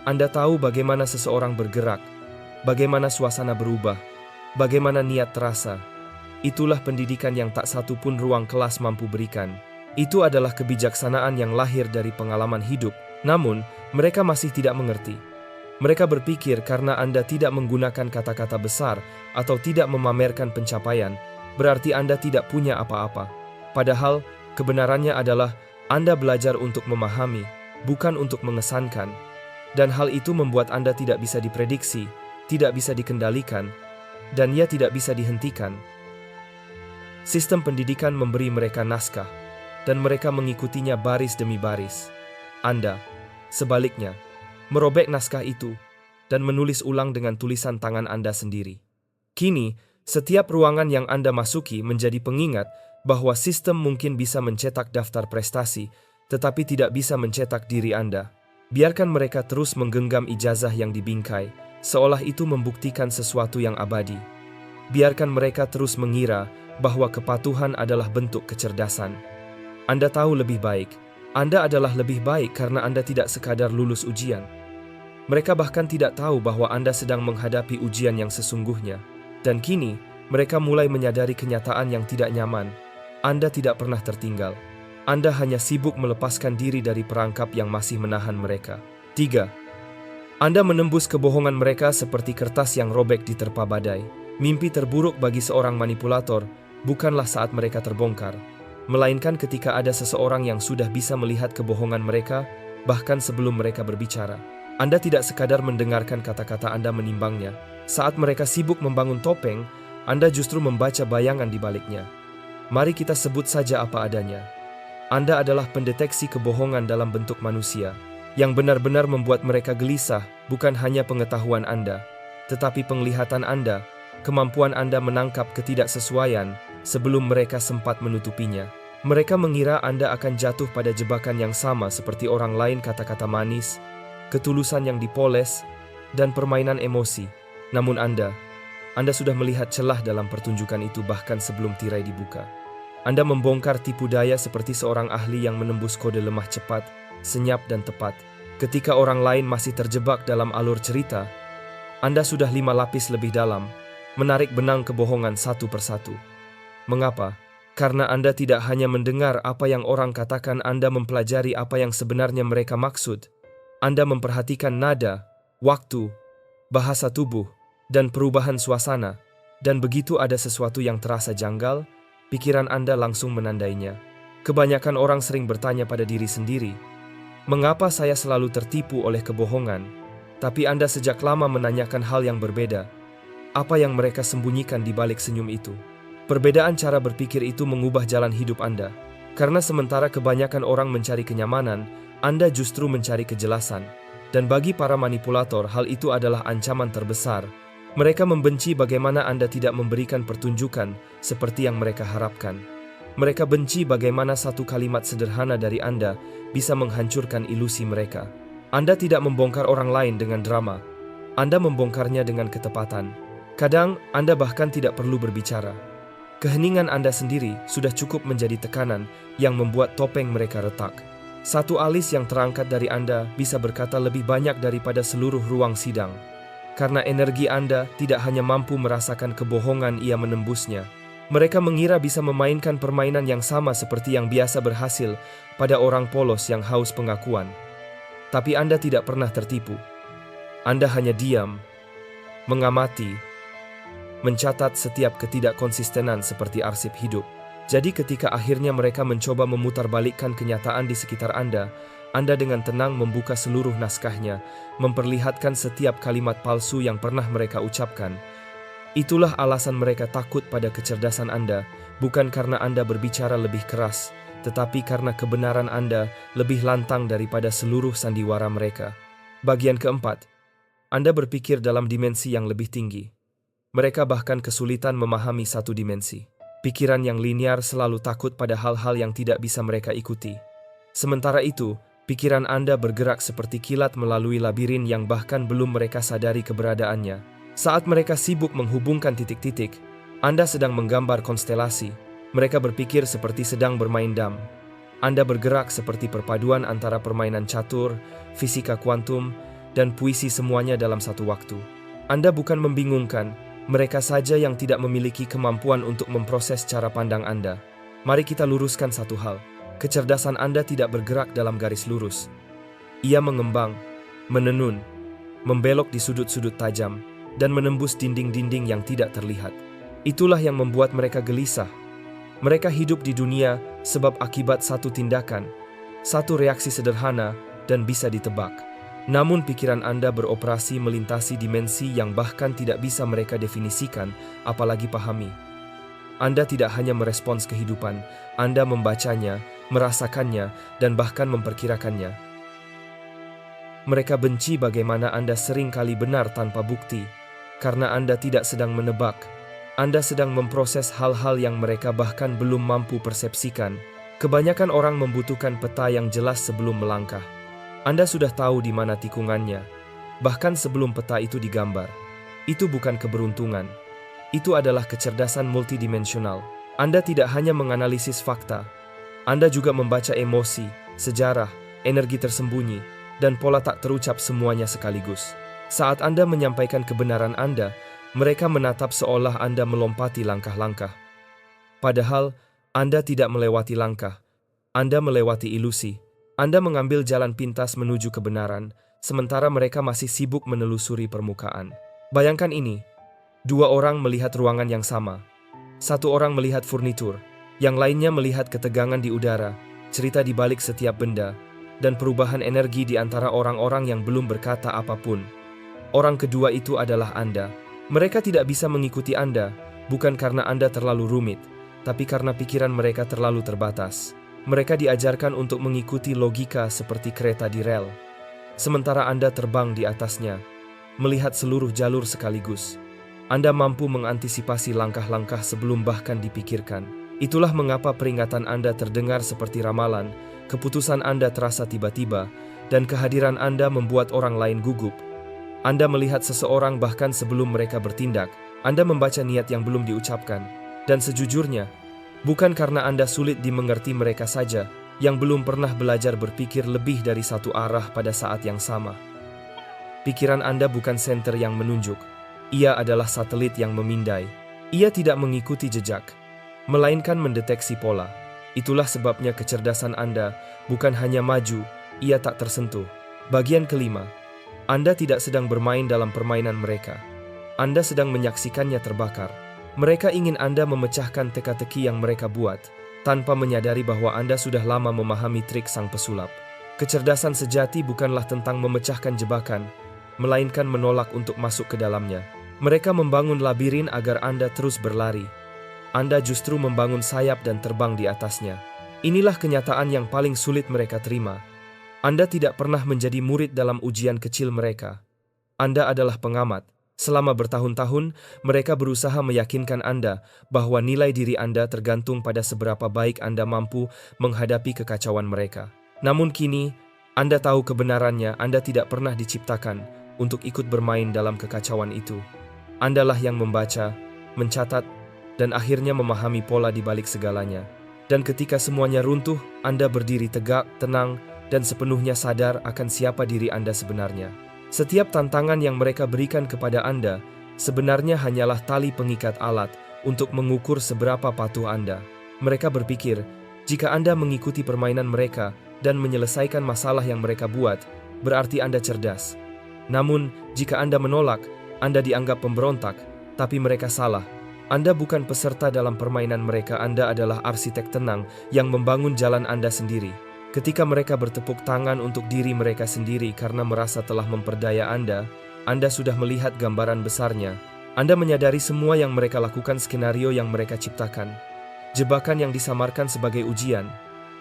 Anda tahu bagaimana seseorang bergerak, bagaimana suasana berubah, bagaimana niat terasa. Itulah pendidikan yang tak satu pun ruang kelas mampu berikan. Itu adalah kebijaksanaan yang lahir dari pengalaman hidup. Namun, mereka masih tidak mengerti. Mereka berpikir karena Anda tidak menggunakan kata-kata besar atau tidak memamerkan pencapaian, berarti Anda tidak punya apa-apa. Padahal, kebenarannya adalah Anda belajar untuk memahami, bukan untuk mengesankan. Dan hal itu membuat Anda tidak bisa diprediksi, tidak bisa dikendalikan, dan ia tidak bisa dihentikan. Sistem pendidikan memberi mereka naskah, dan mereka mengikutinya baris demi baris. Anda, sebaliknya, merobek naskah itu dan menulis ulang dengan tulisan tangan Anda sendiri. Kini, setiap ruangan yang Anda masuki menjadi pengingat bahwa sistem mungkin bisa mencetak daftar prestasi, tetapi tidak bisa mencetak diri Anda. Biarkan mereka terus menggenggam ijazah yang dibingkai, seolah itu membuktikan sesuatu yang abadi. Biarkan mereka terus mengira bahwa kepatuhan adalah bentuk kecerdasan. Anda tahu lebih baik. Anda adalah lebih baik karena Anda tidak sekadar lulus ujian. Mereka bahkan tidak tahu bahwa Anda sedang menghadapi ujian yang sesungguhnya. Dan kini, mereka mulai menyadari kenyataan yang tidak nyaman. Anda tidak pernah tertinggal. Anda hanya sibuk melepaskan diri dari perangkap yang masih menahan mereka. 3. Anda menembus kebohongan mereka seperti kertas yang robek diterpa badai. Mimpi terburuk bagi seorang manipulator bukanlah saat mereka terbongkar, melainkan ketika ada seseorang yang sudah bisa melihat kebohongan mereka, bahkan sebelum mereka berbicara. Anda tidak sekadar mendengarkan kata-kata Anda menimbangnya. Saat mereka sibuk membangun topeng, Anda justru membaca bayangan di baliknya. Mari kita sebut saja apa adanya. Anda adalah pendeteksi kebohongan dalam bentuk manusia, yang benar-benar membuat mereka gelisah, bukan hanya pengetahuan Anda, tetapi penglihatan Anda, kemampuan Anda menangkap ketidaksesuaian sebelum mereka sempat menutupinya. Mereka mengira Anda akan jatuh pada jebakan yang sama seperti orang lain, kata-kata manis, ketulusan yang dipoles, dan permainan emosi. Namun Anda sudah melihat celah dalam pertunjukan itu bahkan sebelum tirai dibuka. Anda membongkar tipu daya seperti seorang ahli yang menembus kode lemah cepat, senyap dan tepat. Ketika orang lain masih terjebak dalam alur cerita, Anda sudah 5 lapis lebih dalam, menarik benang kebohongan satu persatu. Mengapa? Karena Anda tidak hanya mendengar apa yang orang katakan, Anda mempelajari apa yang sebenarnya mereka maksud. Anda memperhatikan nada, waktu, bahasa tubuh, dan perubahan suasana, dan begitu ada sesuatu yang terasa janggal, pikiran Anda langsung menandainya. Kebanyakan orang sering bertanya pada diri sendiri, mengapa saya selalu tertipu oleh kebohongan? Tapi Anda sejak lama menanyakan hal yang berbeda. Apa yang mereka sembunyikan di balik senyum itu? Perbedaan cara berpikir itu mengubah jalan hidup Anda. Karena sementara kebanyakan orang mencari kenyamanan, Anda justru mencari kejelasan. Dan bagi para manipulator, hal itu adalah ancaman terbesar. Mereka membenci bagaimana Anda tidak memberikan pertunjukan seperti yang mereka harapkan. Mereka benci bagaimana satu kalimat sederhana dari Anda bisa menghancurkan ilusi mereka. Anda tidak membongkar orang lain dengan drama. Anda membongkarnya dengan ketepatan. Kadang, Anda bahkan tidak perlu berbicara. Keheningan Anda sendiri sudah cukup menjadi tekanan yang membuat topeng mereka retak. Satu alis yang terangkat dari Anda bisa berkata lebih banyak daripada seluruh ruang sidang. Karena energi Anda tidak hanya mampu merasakan kebohongan ia menembusnya. Mereka mengira bisa memainkan permainan yang sama seperti yang biasa berhasil pada orang polos yang haus pengakuan. Tapi Anda tidak pernah tertipu. Anda hanya diam, mengamati, mencatat setiap ketidakkonsistenan seperti arsip hidup. Jadi ketika akhirnya mereka mencoba memutarbalikkan kenyataan di sekitar Anda dengan tenang membuka seluruh naskahnya, memperlihatkan setiap kalimat palsu yang pernah mereka ucapkan. Itulah alasan mereka takut pada kecerdasan Anda, bukan karena Anda berbicara lebih keras, tetapi karena kebenaran Anda lebih lantang daripada seluruh sandiwara mereka. Bagian keempat, Anda berpikir dalam dimensi yang lebih tinggi. Mereka bahkan kesulitan memahami satu dimensi. Pikiran yang linear selalu takut pada hal-hal yang tidak bisa mereka ikuti. Sementara itu, pikiran Anda bergerak seperti kilat melalui labirin yang bahkan belum mereka sadari keberadaannya. Saat mereka sibuk menghubungkan titik-titik, Anda sedang menggambar konstelasi. Mereka berpikir seperti sedang bermain dam. Anda bergerak seperti perpaduan antara permainan catur, fisika kuantum, dan puisi semuanya dalam satu waktu. Anda bukan membingungkan, mereka saja yang tidak memiliki kemampuan untuk memproses cara pandang Anda. Mari kita luruskan satu hal. Kecerdasan Anda tidak bergerak dalam garis lurus. Ia mengembang, menenun, membelok di sudut-sudut tajam, dan menembus dinding-dinding yang tidak terlihat. Itulah yang membuat mereka gelisah. Mereka hidup di dunia sebab akibat satu tindakan, satu reaksi sederhana, dan bisa ditebak. Namun pikiran Anda beroperasi melintasi dimensi yang bahkan tidak bisa mereka definisikan, apalagi pahami. Anda tidak hanya merespons kehidupan, Anda membacanya, merasakannya, dan bahkan memperkirakannya. Mereka benci bagaimana Anda sering kali benar tanpa bukti, karena Anda tidak sedang menebak. Anda sedang memproses hal-hal yang mereka bahkan belum mampu persepsikan. Kebanyakan orang membutuhkan peta yang jelas sebelum melangkah. Anda sudah tahu di mana tikungannya, bahkan sebelum peta itu digambar. Itu bukan keberuntungan. Itu adalah kecerdasan multidimensional. Anda tidak hanya menganalisis fakta, Anda juga membaca emosi, sejarah, energi tersembunyi, dan pola tak terucap semuanya sekaligus. Saat Anda menyampaikan kebenaran Anda, mereka menatap seolah Anda melompati langkah-langkah. Padahal, Anda tidak melewati langkah. Anda melewati ilusi. Anda mengambil jalan pintas menuju kebenaran, sementara mereka masih sibuk menelusuri permukaan. Bayangkan ini, dua orang melihat ruangan yang sama. Satu orang melihat furnitur, yang lainnya melihat ketegangan di udara, cerita di balik setiap benda, dan perubahan energi di antara orang-orang yang belum berkata apapun. Orang kedua itu adalah Anda. Mereka tidak bisa mengikuti Anda, bukan karena Anda terlalu rumit, tapi karena pikiran mereka terlalu terbatas. Mereka diajarkan untuk mengikuti logika seperti kereta di rel. Sementara Anda terbang di atasnya, melihat seluruh jalur sekaligus. Anda mampu mengantisipasi langkah-langkah sebelum bahkan dipikirkan. Itulah mengapa peringatan Anda terdengar seperti ramalan, keputusan Anda terasa tiba-tiba, dan kehadiran Anda membuat orang lain gugup. Anda melihat seseorang bahkan sebelum mereka bertindak. Anda membaca niat yang belum diucapkan. Dan sejujurnya, bukan karena Anda sulit dimengerti mereka saja yang belum pernah belajar berpikir lebih dari satu arah pada saat yang sama. Pikiran Anda bukan senter yang menunjuk. Ia adalah satelit yang memindai. Ia tidak mengikuti jejak, melainkan mendeteksi pola. Itulah sebabnya kecerdasan Anda bukan hanya maju, ia tak tersentuh. Bagian kelima, Anda tidak sedang bermain dalam permainan mereka. Anda sedang menyaksikannya terbakar. Mereka ingin Anda memecahkan teka-teki yang mereka buat, tanpa menyadari bahwa Anda sudah lama memahami trik sang pesulap. Kecerdasan sejati bukanlah tentang memecahkan jebakan, melainkan menolak untuk masuk ke dalamnya. Mereka membangun labirin agar Anda terus berlari. Anda justru membangun sayap dan terbang di atasnya. Inilah kenyataan yang paling sulit mereka terima. Anda tidak pernah menjadi murid dalam ujian kecil mereka. Anda adalah pengamat. Selama bertahun-tahun, mereka berusaha meyakinkan Anda bahwa nilai diri Anda tergantung pada seberapa baik Anda mampu menghadapi kekacauan mereka. Namun kini, Anda tahu kebenarannya. Anda tidak pernah diciptakan untuk ikut bermain dalam kekacauan itu. Andalah yang membaca, mencatat, dan akhirnya memahami pola di balik segalanya. Dan ketika semuanya runtuh, Anda berdiri tegak, tenang, dan sepenuhnya sadar akan siapa diri Anda sebenarnya. Setiap tantangan yang mereka berikan kepada Anda sebenarnya hanyalah tali pengikat alat untuk mengukur seberapa patuh Anda. Mereka berpikir, jika Anda mengikuti permainan mereka dan menyelesaikan masalah yang mereka buat, berarti Anda cerdas. Namun, jika Anda menolak, Anda dianggap pemberontak, tapi mereka salah. Anda bukan peserta dalam permainan mereka, Anda adalah arsitek tenang yang membangun jalan Anda sendiri. Ketika mereka bertepuk tangan untuk diri mereka sendiri karena merasa telah memperdaya Anda sudah melihat gambaran besarnya. Anda menyadari semua yang mereka lakukan, skenario yang mereka ciptakan, jebakan yang disamarkan sebagai ujian,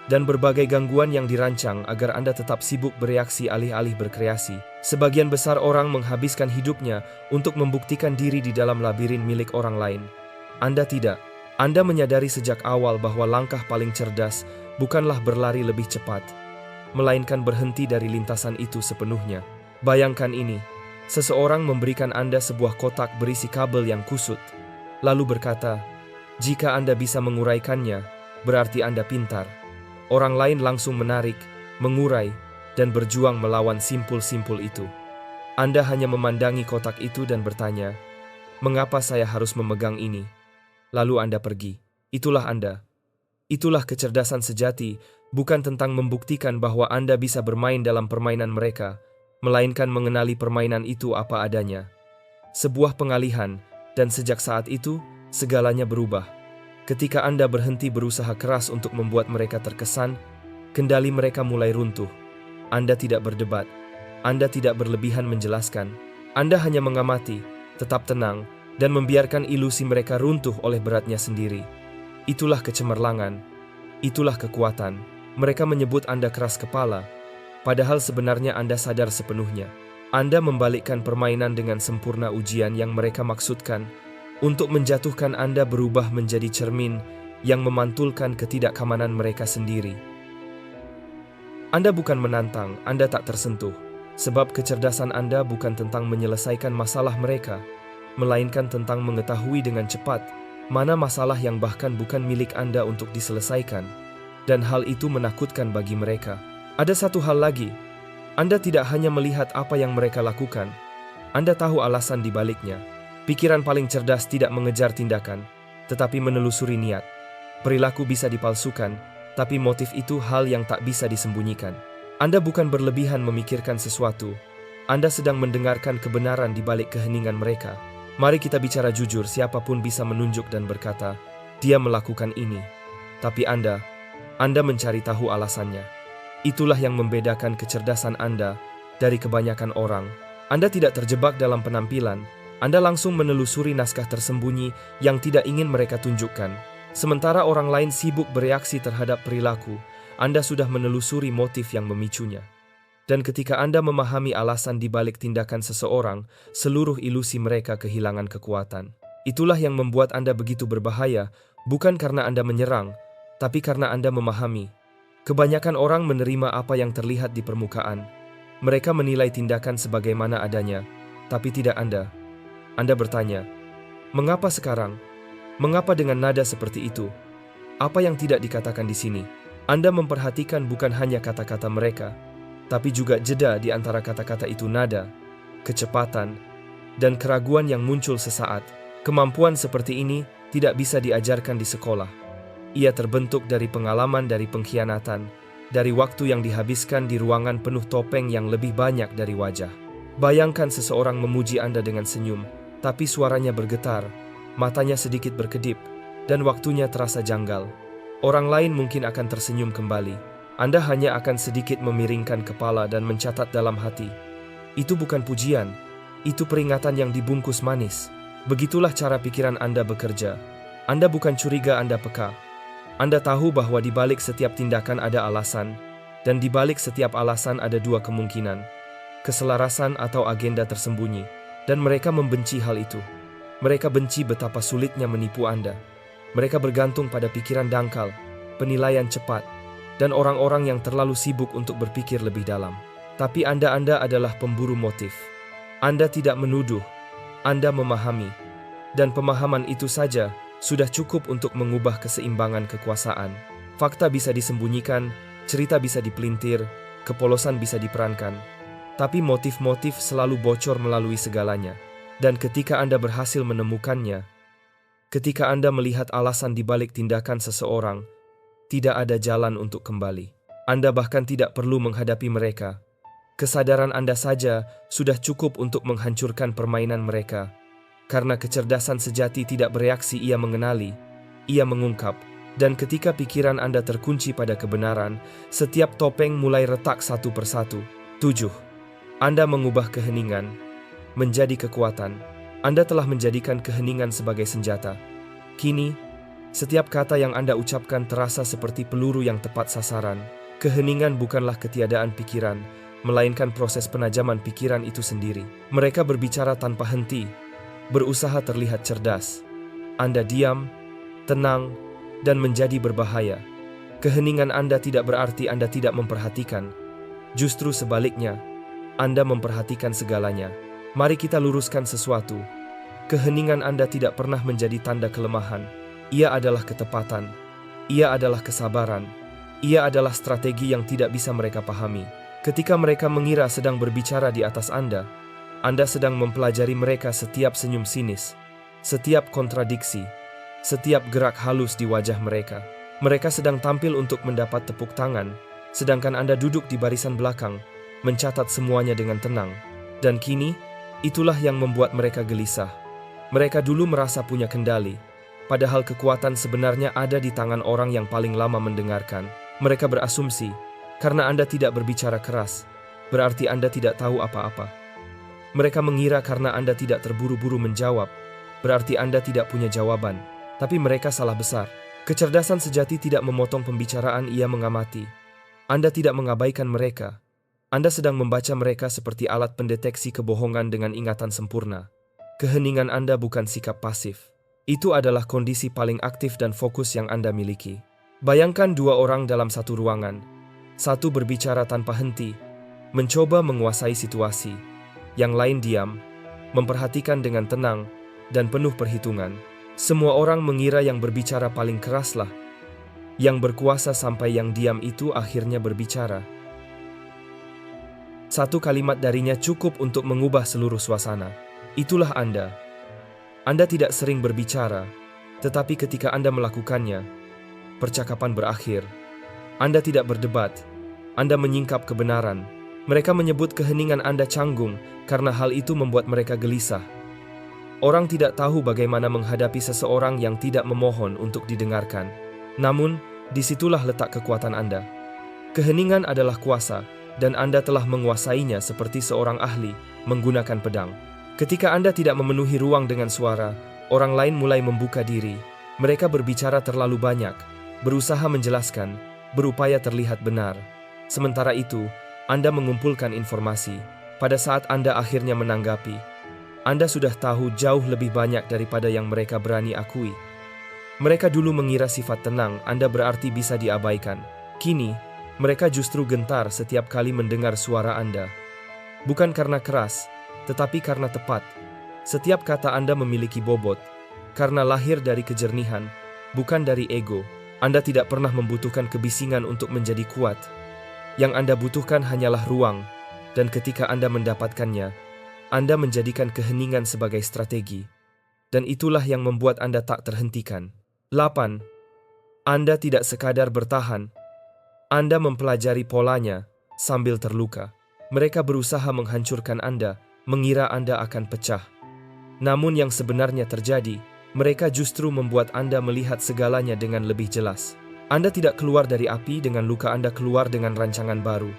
dan berbagai gangguan yang dirancang agar Anda tetap sibuk bereaksi alih-alih berkreasi. Sebagian besar orang menghabiskan hidupnya untuk membuktikan diri di dalam labirin milik orang lain. Anda tidak. Anda menyadari sejak awal bahwa langkah paling cerdas bukanlah berlari lebih cepat, melainkan berhenti dari lintasan itu sepenuhnya. Bayangkan ini, seseorang memberikan Anda sebuah kotak berisi kabel yang kusut, lalu berkata, jika Anda bisa menguraikannya, berarti Anda pintar. Orang lain langsung menarik, mengurai, dan berjuang melawan simpul-simpul itu. Anda hanya memandangi kotak itu dan bertanya, mengapa saya harus memegang ini? Lalu Anda pergi. Itulah Anda. Itulah kecerdasan sejati, bukan tentang membuktikan bahwa Anda bisa bermain dalam permainan mereka, melainkan mengenali permainan itu apa adanya. Sebuah pengalihan, dan sejak saat itu, segalanya berubah. Ketika Anda berhenti berusaha keras untuk membuat mereka terkesan, kendali mereka mulai runtuh. Anda tidak berdebat. Anda tidak berlebihan menjelaskan. Anda hanya mengamati, tetap tenang, dan membiarkan ilusi mereka runtuh oleh beratnya sendiri. Itulah kecemerlangan, itulah kekuatan. Mereka menyebut Anda keras kepala, padahal sebenarnya Anda sadar sepenuhnya. Anda membalikkan permainan dengan sempurna. Ujian yang mereka maksudkan untuk menjatuhkan Anda berubah menjadi cermin yang memantulkan ketidakamanan mereka sendiri. Anda bukan menantang, Anda tak tersentuh, sebab kecerdasan Anda bukan tentang menyelesaikan masalah mereka, melainkan tentang mengetahui dengan cepat mana masalah yang bahkan bukan milik Anda untuk diselesaikan, dan hal itu menakutkan bagi mereka. Ada satu hal lagi, Anda tidak hanya melihat apa yang mereka lakukan, Anda tahu alasan di baliknya. Pikiran paling cerdas tidak mengejar tindakan, tetapi menelusuri niat. Perilaku bisa dipalsukan, tapi motif itu hal yang tak bisa disembunyikan. Anda bukan berlebihan memikirkan sesuatu, Anda sedang mendengarkan kebenaran di balik keheningan mereka. Mari kita bicara jujur, siapapun bisa menunjuk dan berkata, dia melakukan ini. Tapi Anda mencari tahu alasannya. Itulah yang membedakan kecerdasan Anda dari kebanyakan orang. Anda tidak terjebak dalam penampilan, Anda langsung menelusuri naskah tersembunyi yang tidak ingin mereka tunjukkan. Sementara orang lain sibuk bereaksi terhadap perilaku, Anda sudah menelusuri motif yang memicunya. Dan ketika Anda memahami alasan di balik tindakan seseorang, seluruh ilusi mereka kehilangan kekuatan. Itulah yang membuat Anda begitu berbahaya, bukan karena Anda menyerang, tapi karena Anda memahami. Kebanyakan orang menerima apa yang terlihat di permukaan. Mereka menilai tindakan sebagaimana adanya, tapi tidak Anda. Anda bertanya, mengapa sekarang? Mengapa dengan nada seperti itu? Apa yang tidak dikatakan di sini? Anda memperhatikan bukan hanya kata-kata mereka, tapi juga jeda di antara kata-kata itu, nada, kecepatan, dan keraguan yang muncul sesaat. Kemampuan seperti ini tidak bisa diajarkan di sekolah. Ia terbentuk dari pengalaman, dari pengkhianatan, dari waktu yang dihabiskan di ruangan penuh topeng yang lebih banyak dari wajah. Bayangkan seseorang memuji Anda dengan senyum, tapi suaranya bergetar, matanya sedikit berkedip, dan waktunya terasa janggal. Orang lain mungkin akan tersenyum kembali. Anda hanya akan sedikit memiringkan kepala dan mencatat dalam hati. Itu bukan pujian, itu peringatan yang dibungkus manis. Begitulah cara pikiran Anda bekerja. Anda bukan curiga, Anda peka. Anda tahu bahwa di balik setiap tindakan ada alasan, dan di balik setiap alasan ada dua kemungkinan, keselarasan atau agenda tersembunyi, dan mereka membenci hal itu. Mereka benci betapa sulitnya menipu Anda. Mereka bergantung pada pikiran dangkal, penilaian cepat, dan orang-orang yang terlalu sibuk untuk berpikir lebih dalam. Tapi Anda adalah pemburu motif. Anda tidak menuduh, Anda memahami. Dan pemahaman itu saja sudah cukup untuk mengubah keseimbangan kekuasaan. Fakta bisa disembunyikan, cerita bisa dipelintir, kepolosan bisa diperankan. Tapi motif-motif selalu bocor melalui segalanya. Dan ketika Anda berhasil menemukannya, ketika Anda melihat alasan di balik tindakan seseorang, tidak ada jalan untuk kembali. Anda bahkan tidak perlu menghadapi mereka. Kesadaran Anda saja sudah cukup untuk menghancurkan permainan mereka. Karena kecerdasan sejati tidak bereaksi, ia mengenali, ia mengungkap. Dan ketika pikiran Anda terkunci pada kebenaran, setiap topeng mulai retak satu persatu. 7. Anda mengubah keheningan menjadi kekuatan. Anda telah menjadikan keheningan sebagai senjata. Kini, setiap kata yang Anda ucapkan terasa seperti peluru yang tepat sasaran. Keheningan bukanlah ketiadaan pikiran, melainkan proses penajaman pikiran itu sendiri. Mereka berbicara tanpa henti, berusaha terlihat cerdas. Anda diam, tenang, dan menjadi berbahaya. Keheningan Anda tidak berarti Anda tidak memperhatikan. Justru sebaliknya, Anda memperhatikan segalanya. Mari kita luruskan sesuatu. Keheningan Anda tidak pernah menjadi tanda kelemahan. Ia adalah ketepatan. Ia adalah kesabaran. Ia adalah strategi yang tidak bisa mereka pahami. Ketika mereka mengira sedang berbicara di atas Anda sedang mempelajari mereka setiap senyum sinis, setiap kontradiksi, setiap gerak halus di wajah mereka. Mereka sedang tampil untuk mendapat tepuk tangan, sedangkan Anda duduk di barisan belakang, mencatat semuanya dengan tenang. Dan kini, itulah yang membuat mereka gelisah. Mereka dulu merasa punya kendali, padahal kekuatan sebenarnya ada di tangan orang yang paling lama mendengarkan. Mereka berasumsi, karena Anda tidak berbicara keras, berarti Anda tidak tahu apa-apa. Mereka mengira karena Anda tidak terburu-buru menjawab, berarti Anda tidak punya jawaban. Tapi mereka salah besar. Kecerdasan sejati tidak memotong pembicaraan, ia mengamati. Anda tidak mengabaikan mereka. Anda sedang membaca mereka seperti alat pendeteksi kebohongan dengan ingatan sempurna. Keheningan Anda bukan sikap pasif. Itu adalah kondisi paling aktif dan fokus yang Anda miliki. Bayangkan dua orang dalam satu ruangan. Satu berbicara tanpa henti, mencoba menguasai situasi. Yang lain diam, memperhatikan dengan tenang dan penuh perhitungan. Semua orang mengira yang berbicara paling keraslah, yang berkuasa, sampai yang diam itu akhirnya berbicara. Satu kalimat darinya cukup untuk mengubah seluruh suasana. Itulah Anda. Anda tidak sering berbicara, tetapi ketika Anda melakukannya, percakapan berakhir. Anda tidak berdebat, Anda menyingkap kebenaran. Mereka menyebut keheningan Anda canggung karena hal itu membuat mereka gelisah. Orang tidak tahu bagaimana menghadapi seseorang yang tidak memohon untuk didengarkan. Namun, disitulah letak kekuatan Anda. Keheningan adalah kuasa, dan Anda telah menguasainya seperti seorang ahli menggunakan pedang. Ketika Anda tidak memenuhi ruang dengan suara, orang lain mulai membuka diri. Mereka berbicara terlalu banyak, berusaha menjelaskan, berupaya terlihat benar. Sementara itu, Anda mengumpulkan informasi. Pada saat Anda akhirnya menanggapi, Anda sudah tahu jauh lebih banyak daripada yang mereka berani akui. Mereka dulu mengira sifat tenang Anda berarti bisa diabaikan. Kini, mereka justru gentar setiap kali mendengar suara Anda. Bukan karena keras, tetapi karena tepat. Setiap kata Anda memiliki bobot, karena lahir dari kejernihan, bukan dari ego. Anda tidak pernah membutuhkan kebisingan untuk menjadi kuat. Yang Anda butuhkan hanyalah ruang, dan ketika Anda mendapatkannya, Anda menjadikan keheningan sebagai strategi. Dan itulah yang membuat Anda tak terhentikan. 8. Anda tidak sekadar bertahan, Anda mempelajari polanya sambil terluka. Mereka berusaha menghancurkan Anda, mengira Anda akan pecah. Namun yang sebenarnya terjadi, mereka justru membuat Anda melihat segalanya dengan lebih jelas. Anda tidak keluar dari api dengan luka, Anda keluar dengan rancangan baru.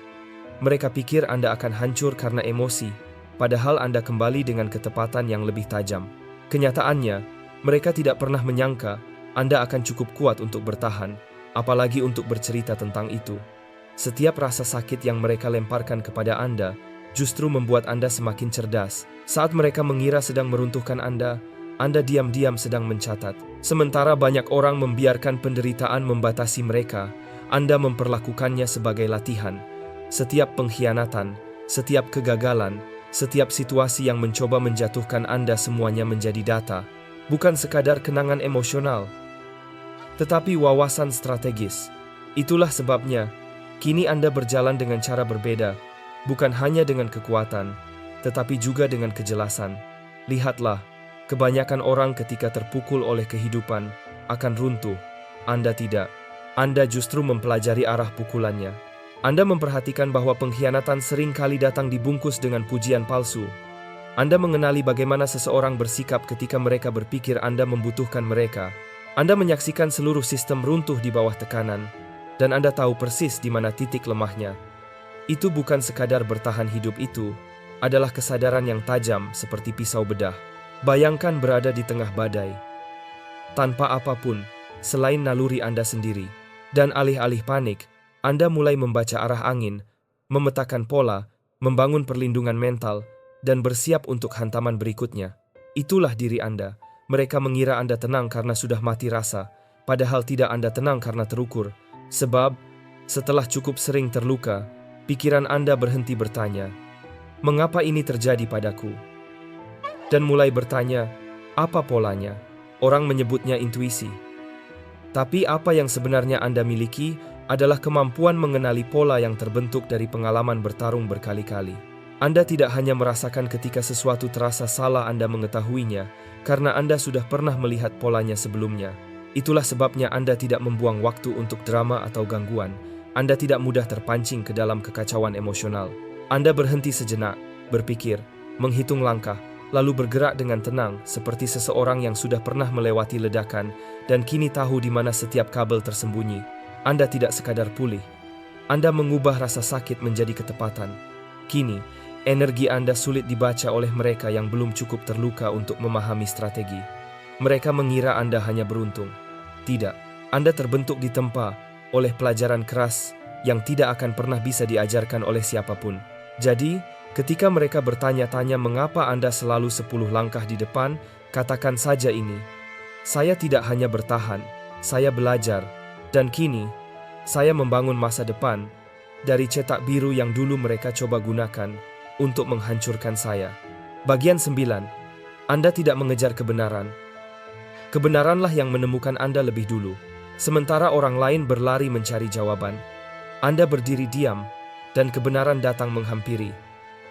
Mereka pikir Anda akan hancur karena emosi, padahal Anda kembali dengan ketepatan yang lebih tajam. Kenyataannya, mereka tidak pernah menyangka Anda akan cukup kuat untuk bertahan, apalagi untuk bercerita tentang itu. Setiap rasa sakit yang mereka lemparkan kepada Anda justru membuat Anda semakin cerdas. Saat mereka mengira sedang meruntuhkan Anda diam-diam sedang mencatat. Sementara banyak orang membiarkan penderitaan membatasi mereka, Anda memperlakukannya sebagai latihan. Setiap pengkhianatan, setiap kegagalan, setiap situasi yang mencoba menjatuhkan Anda semuanya menjadi data, bukan sekadar kenangan emosional, tetapi wawasan strategis. Itulah sebabnya, kini Anda berjalan dengan cara berbeda, bukan hanya dengan kekuatan, tetapi juga dengan kejelasan. Lihatlah, kebanyakan orang ketika terpukul oleh kehidupan akan runtuh. Anda tidak. Anda justru mempelajari arah pukulannya. Anda memperhatikan bahwa pengkhianatan sering kali datang dibungkus dengan pujian palsu. Anda mengenali bagaimana seseorang bersikap ketika mereka berpikir Anda membutuhkan mereka. Anda menyaksikan seluruh sistem runtuh di bawah tekanan, dan Anda tahu persis di mana titik lemahnya. Itu bukan sekadar bertahan hidup, itu adalah kesadaran yang tajam seperti pisau bedah. Bayangkan berada di tengah badai, tanpa apapun selain naluri Anda sendiri. Dan alih-alih panik, Anda mulai membaca arah angin, memetakan pola, membangun perlindungan mental, dan bersiap untuk hantaman berikutnya. Itulah diri Anda. Mereka mengira Anda tenang karena sudah mati rasa, padahal tidak. Anda tenang karena terukur. Sebab, setelah cukup sering terluka, pikiran Anda berhenti bertanya, "Mengapa ini terjadi padaku?" Dan mulai bertanya, "Apa polanya?" Orang menyebutnya intuisi. Tapi apa yang sebenarnya Anda miliki adalah kemampuan mengenali pola yang terbentuk dari pengalaman bertarung berkali-kali. Anda tidak hanya merasakan ketika sesuatu terasa salah, Anda mengetahuinya karena Anda sudah pernah melihat polanya sebelumnya. Itulah sebabnya Anda tidak membuang waktu untuk drama atau gangguan. Anda tidak mudah terpancing ke dalam kekacauan emosional. Anda berhenti sejenak, berpikir, menghitung langkah, lalu bergerak dengan tenang seperti seseorang yang sudah pernah melewati ledakan dan kini tahu di mana setiap kabel tersembunyi. Anda tidak sekadar pulih. Anda mengubah rasa sakit menjadi ketepatan. Kini, energi Anda sulit dibaca oleh mereka yang belum cukup terluka untuk memahami strategi. Mereka mengira Anda hanya beruntung. Tidak, Anda terbentuk ditempa oleh pelajaran keras yang tidak akan pernah bisa diajarkan oleh siapapun. Jadi, ketika mereka bertanya-tanya mengapa Anda selalu 10 langkah di depan, katakan saja ini, "Saya tidak hanya bertahan, saya belajar, dan kini, saya membangun masa depan dari cetak biru yang dulu mereka coba gunakan untuk menghancurkan saya." Bagian 9. Anda tidak mengejar kebenaran. Kebenaranlah yang menemukan Anda lebih dulu, sementara orang lain berlari mencari jawaban. Anda berdiri diam, dan kebenaran datang menghampiri.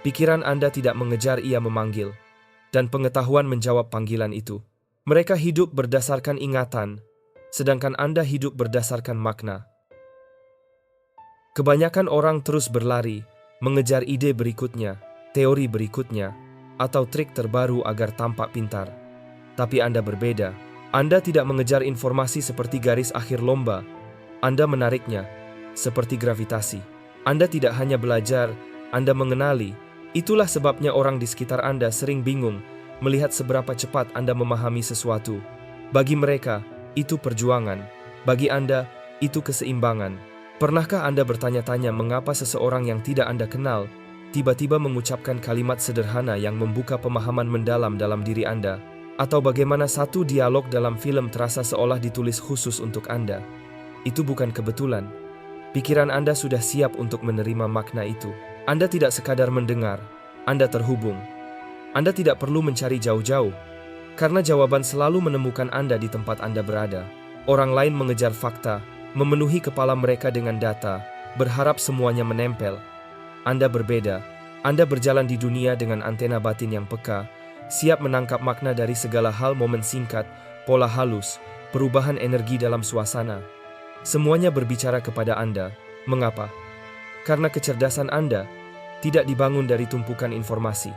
Pikiran Anda tidak mengejar, ia memanggil, dan pengetahuan menjawab panggilan itu. Mereka hidup berdasarkan ingatan, sedangkan Anda hidup berdasarkan makna. Kebanyakan orang terus berlari, mengejar ide berikutnya, teori berikutnya, atau trik terbaru agar tampak pintar. Tapi Anda berbeda. Anda tidak mengejar informasi seperti garis akhir lomba. Anda menariknya, seperti gravitasi. Anda tidak hanya belajar, Anda mengenali. Itulah sebabnya orang di sekitar Anda sering bingung melihat seberapa cepat Anda memahami sesuatu. Bagi mereka, itu perjuangan. Bagi Anda, itu keseimbangan. Pernahkah Anda bertanya-tanya mengapa seseorang yang tidak Anda kenal tiba-tiba mengucapkan kalimat sederhana yang membuka pemahaman mendalam dalam diri Anda? Atau bagaimana satu dialog dalam film terasa seolah ditulis khusus untuk Anda? Itu bukan kebetulan. Pikiran Anda sudah siap untuk menerima makna itu. Anda tidak sekadar mendengar, Anda terhubung. Anda tidak perlu mencari jauh-jauh, karena jawaban selalu menemukan Anda di tempat Anda berada. Orang lain mengejar fakta, memenuhi kepala mereka dengan data, berharap semuanya menempel. Anda berbeda. Anda berjalan di dunia dengan antena batin yang peka, siap menangkap makna dari segala hal, momen singkat, pola halus, perubahan energi dalam suasana. Semuanya berbicara kepada Anda. Mengapa? Karena kecerdasan Anda tidak dibangun dari tumpukan informasi,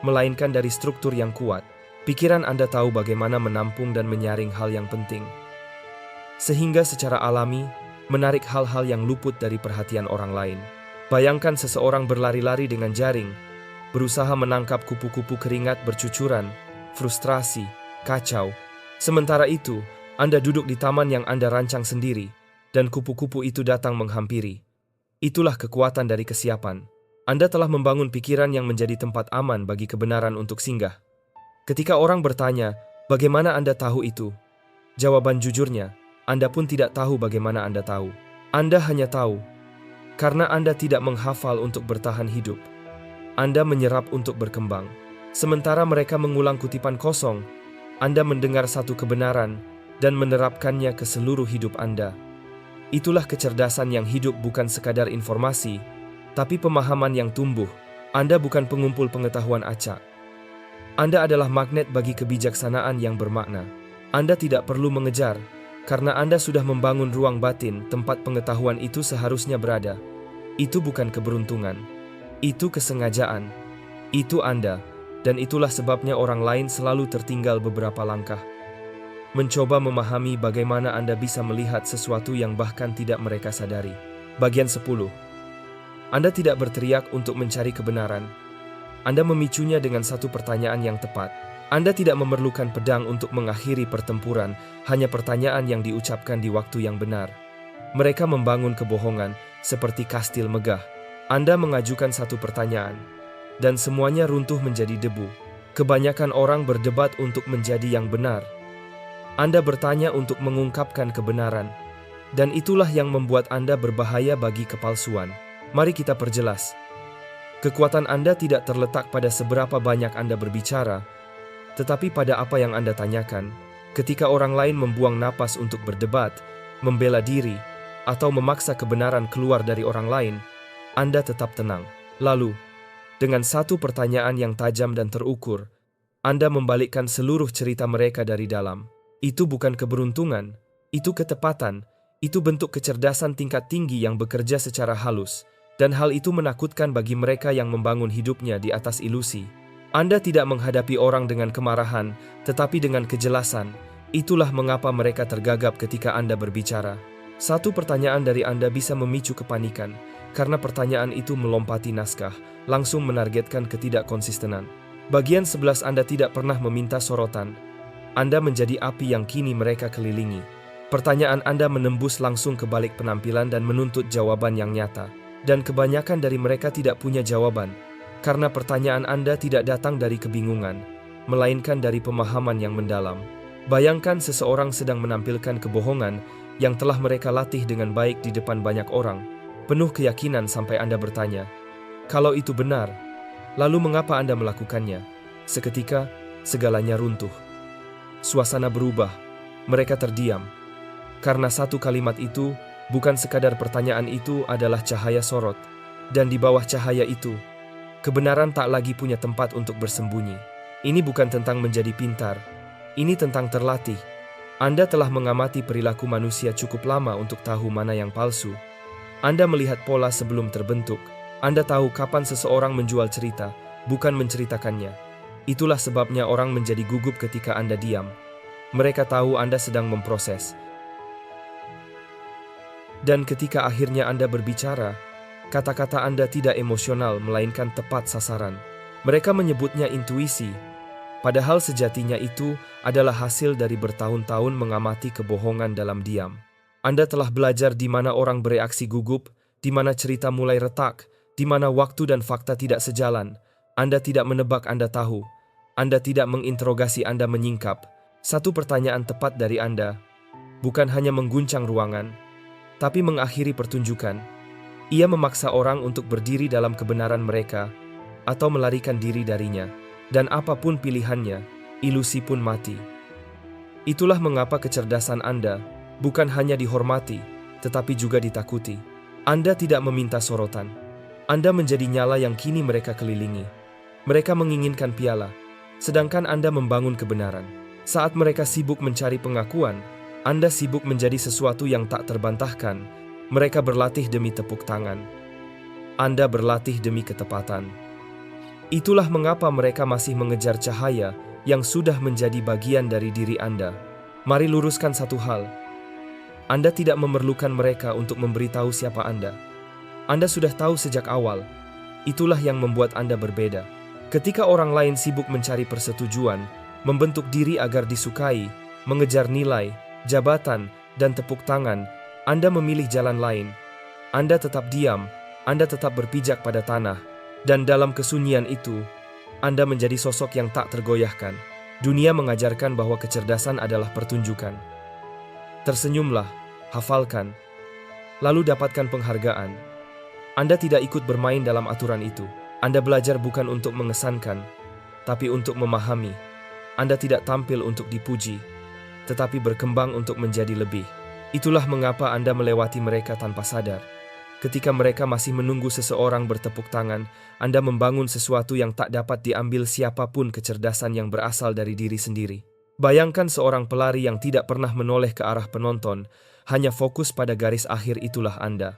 melainkan dari struktur yang kuat. Pikiran Anda tahu bagaimana menampung dan menyaring hal yang penting, sehingga secara alami menarik hal-hal yang luput dari perhatian orang lain. Bayangkan seseorang berlari-lari dengan jaring, berusaha menangkap kupu-kupu keringat bercucuran, frustrasi, kacau. Sementara itu, Anda duduk di taman yang Anda rancang sendiri, dan kupu-kupu itu datang menghampiri. Itulah kekuatan dari kesiapan. Anda telah membangun pikiran yang menjadi tempat aman bagi kebenaran untuk singgah. Ketika orang bertanya, bagaimana Anda tahu itu? Jawaban jujurnya, Anda pun tidak tahu bagaimana Anda tahu. Anda hanya tahu karena Anda tidak menghafal untuk bertahan hidup. Anda menyerap untuk berkembang. Sementara mereka mengulang kutipan kosong, Anda mendengar satu kebenaran dan menerapkannya ke seluruh hidup Anda. Itulah kecerdasan yang hidup, bukan sekadar informasi, tapi pemahaman yang tumbuh. Anda bukan pengumpul pengetahuan acak. Anda adalah magnet bagi kebijaksanaan yang bermakna. Anda tidak perlu mengejar, karena Anda sudah membangun ruang batin tempat pengetahuan itu seharusnya berada. Itu bukan keberuntungan, itu kesengajaan, itu Anda, dan itulah sebabnya orang lain selalu tertinggal beberapa langkah. Mencoba memahami bagaimana Anda bisa melihat sesuatu yang bahkan tidak mereka sadari. Bagian 10. Anda tidak berteriak untuk mencari kebenaran. Anda memicunya dengan satu pertanyaan yang tepat. Anda tidak memerlukan pedang untuk mengakhiri pertempuran, hanya pertanyaan yang diucapkan di waktu yang benar. Mereka membangun kebohongan seperti kastil megah. Anda mengajukan satu pertanyaan, dan semuanya runtuh menjadi debu. Kebanyakan orang berdebat untuk menjadi yang benar. Anda bertanya untuk mengungkapkan kebenaran, dan itulah yang membuat Anda berbahaya bagi kepalsuan. Mari kita perjelas. Kekuatan Anda tidak terletak pada seberapa banyak Anda berbicara, tetapi pada apa yang Anda tanyakan. Ketika orang lain membuang napas untuk berdebat, membela diri, atau memaksa kebenaran keluar dari orang lain, Anda tetap tenang. Lalu, dengan satu pertanyaan yang tajam dan terukur, Anda membalikkan seluruh cerita mereka dari dalam. Itu bukan keberuntungan, itu ketepatan, itu bentuk kecerdasan tingkat tinggi yang bekerja secara halus, dan hal itu menakutkan bagi mereka yang membangun hidupnya di atas ilusi. Anda tidak menghadapi orang dengan kemarahan, tetapi dengan kejelasan. Itulah mengapa mereka tergagap ketika Anda berbicara. Satu pertanyaan dari Anda bisa memicu kepanikan, karena pertanyaan itu melompati naskah, langsung menargetkan ketidakkonsistenan. Bagian 11. Anda tidak pernah meminta sorotan. Anda menjadi api yang kini mereka kelilingi. Pertanyaan Anda menembus langsung ke balik penampilan dan menuntut jawaban yang nyata. Dan kebanyakan dari mereka tidak punya jawaban, karena pertanyaan Anda tidak datang dari kebingungan, melainkan dari pemahaman yang mendalam. Bayangkan seseorang sedang menampilkan kebohongan yang telah mereka latih dengan baik di depan banyak orang, penuh keyakinan sampai Anda bertanya, kalau itu benar, lalu mengapa Anda melakukannya? Seketika, segalanya runtuh. Suasana berubah, mereka terdiam. Karena satu kalimat itu, bukan sekadar pertanyaan, itu adalah cahaya sorot, dan di bawah cahaya itu, kebenaran tak lagi punya tempat untuk bersembunyi. Ini bukan tentang menjadi pintar, ini tentang terlatih. Anda telah mengamati perilaku manusia cukup lama untuk tahu mana yang palsu. Anda melihat pola sebelum terbentuk. Anda tahu kapan seseorang menjual cerita, bukan menceritakannya. Itulah sebabnya orang menjadi gugup ketika Anda diam. Mereka tahu Anda sedang memproses. Dan ketika akhirnya Anda berbicara, kata-kata Anda tidak emosional melainkan tepat sasaran. Mereka menyebutnya intuisi, padahal sejatinya itu adalah hasil dari bertahun-tahun mengamati kebohongan dalam diam. Anda telah belajar di mana orang bereaksi gugup, di mana cerita mulai retak, di mana waktu dan fakta tidak sejalan. Anda tidak menebak, Anda tahu. Anda tidak menginterogasi, Anda menyingkap. Satu pertanyaan tepat dari Anda bukan hanya mengguncang ruangan, tapi mengakhiri pertunjukan. Ia memaksa orang untuk berdiri dalam kebenaran mereka atau melarikan diri darinya. Dan apapun pilihannya, ilusi pun mati. Itulah mengapa kecerdasan Anda bukan hanya dihormati, tetapi juga ditakuti. Anda tidak meminta sorotan. Anda menjadi nyala yang kini mereka kelilingi. Mereka menginginkan piala, sedangkan Anda membangun kebenaran. Saat mereka sibuk mencari pengakuan, Anda sibuk menjadi sesuatu yang tak terbantahkan. Mereka berlatih demi tepuk tangan. Anda berlatih demi ketepatan. Itulah mengapa mereka masih mengejar cahaya yang sudah menjadi bagian dari diri Anda. Mari luruskan satu hal. Anda tidak memerlukan mereka untuk memberitahu siapa Anda. Anda sudah tahu sejak awal. Itulah yang membuat Anda berbeda. Ketika orang lain sibuk mencari persetujuan, membentuk diri agar disukai, mengejar nilai, jabatan, dan tepuk tangan, Anda memilih jalan lain. Anda tetap diam, Anda tetap berpijak pada tanah, dan dalam kesunyian itu, Anda menjadi sosok yang tak tergoyahkan. Dunia mengajarkan bahwa kecerdasan adalah pertunjukan. Tersenyumlah, hafalkan, lalu dapatkan penghargaan. Anda tidak ikut bermain dalam aturan itu. Anda belajar bukan untuk mengesankan, tapi untuk memahami. Anda tidak tampil untuk dipuji, tetapi berkembang untuk menjadi lebih. Itulah mengapa Anda melewati mereka tanpa sadar. Ketika mereka masih menunggu seseorang bertepuk tangan, Anda membangun sesuatu yang tak dapat diambil siapapun, kecerdasan yang berasal dari diri sendiri. Bayangkan seorang pelari yang tidak pernah menoleh ke arah penonton, hanya fokus pada garis akhir. Itulah Anda.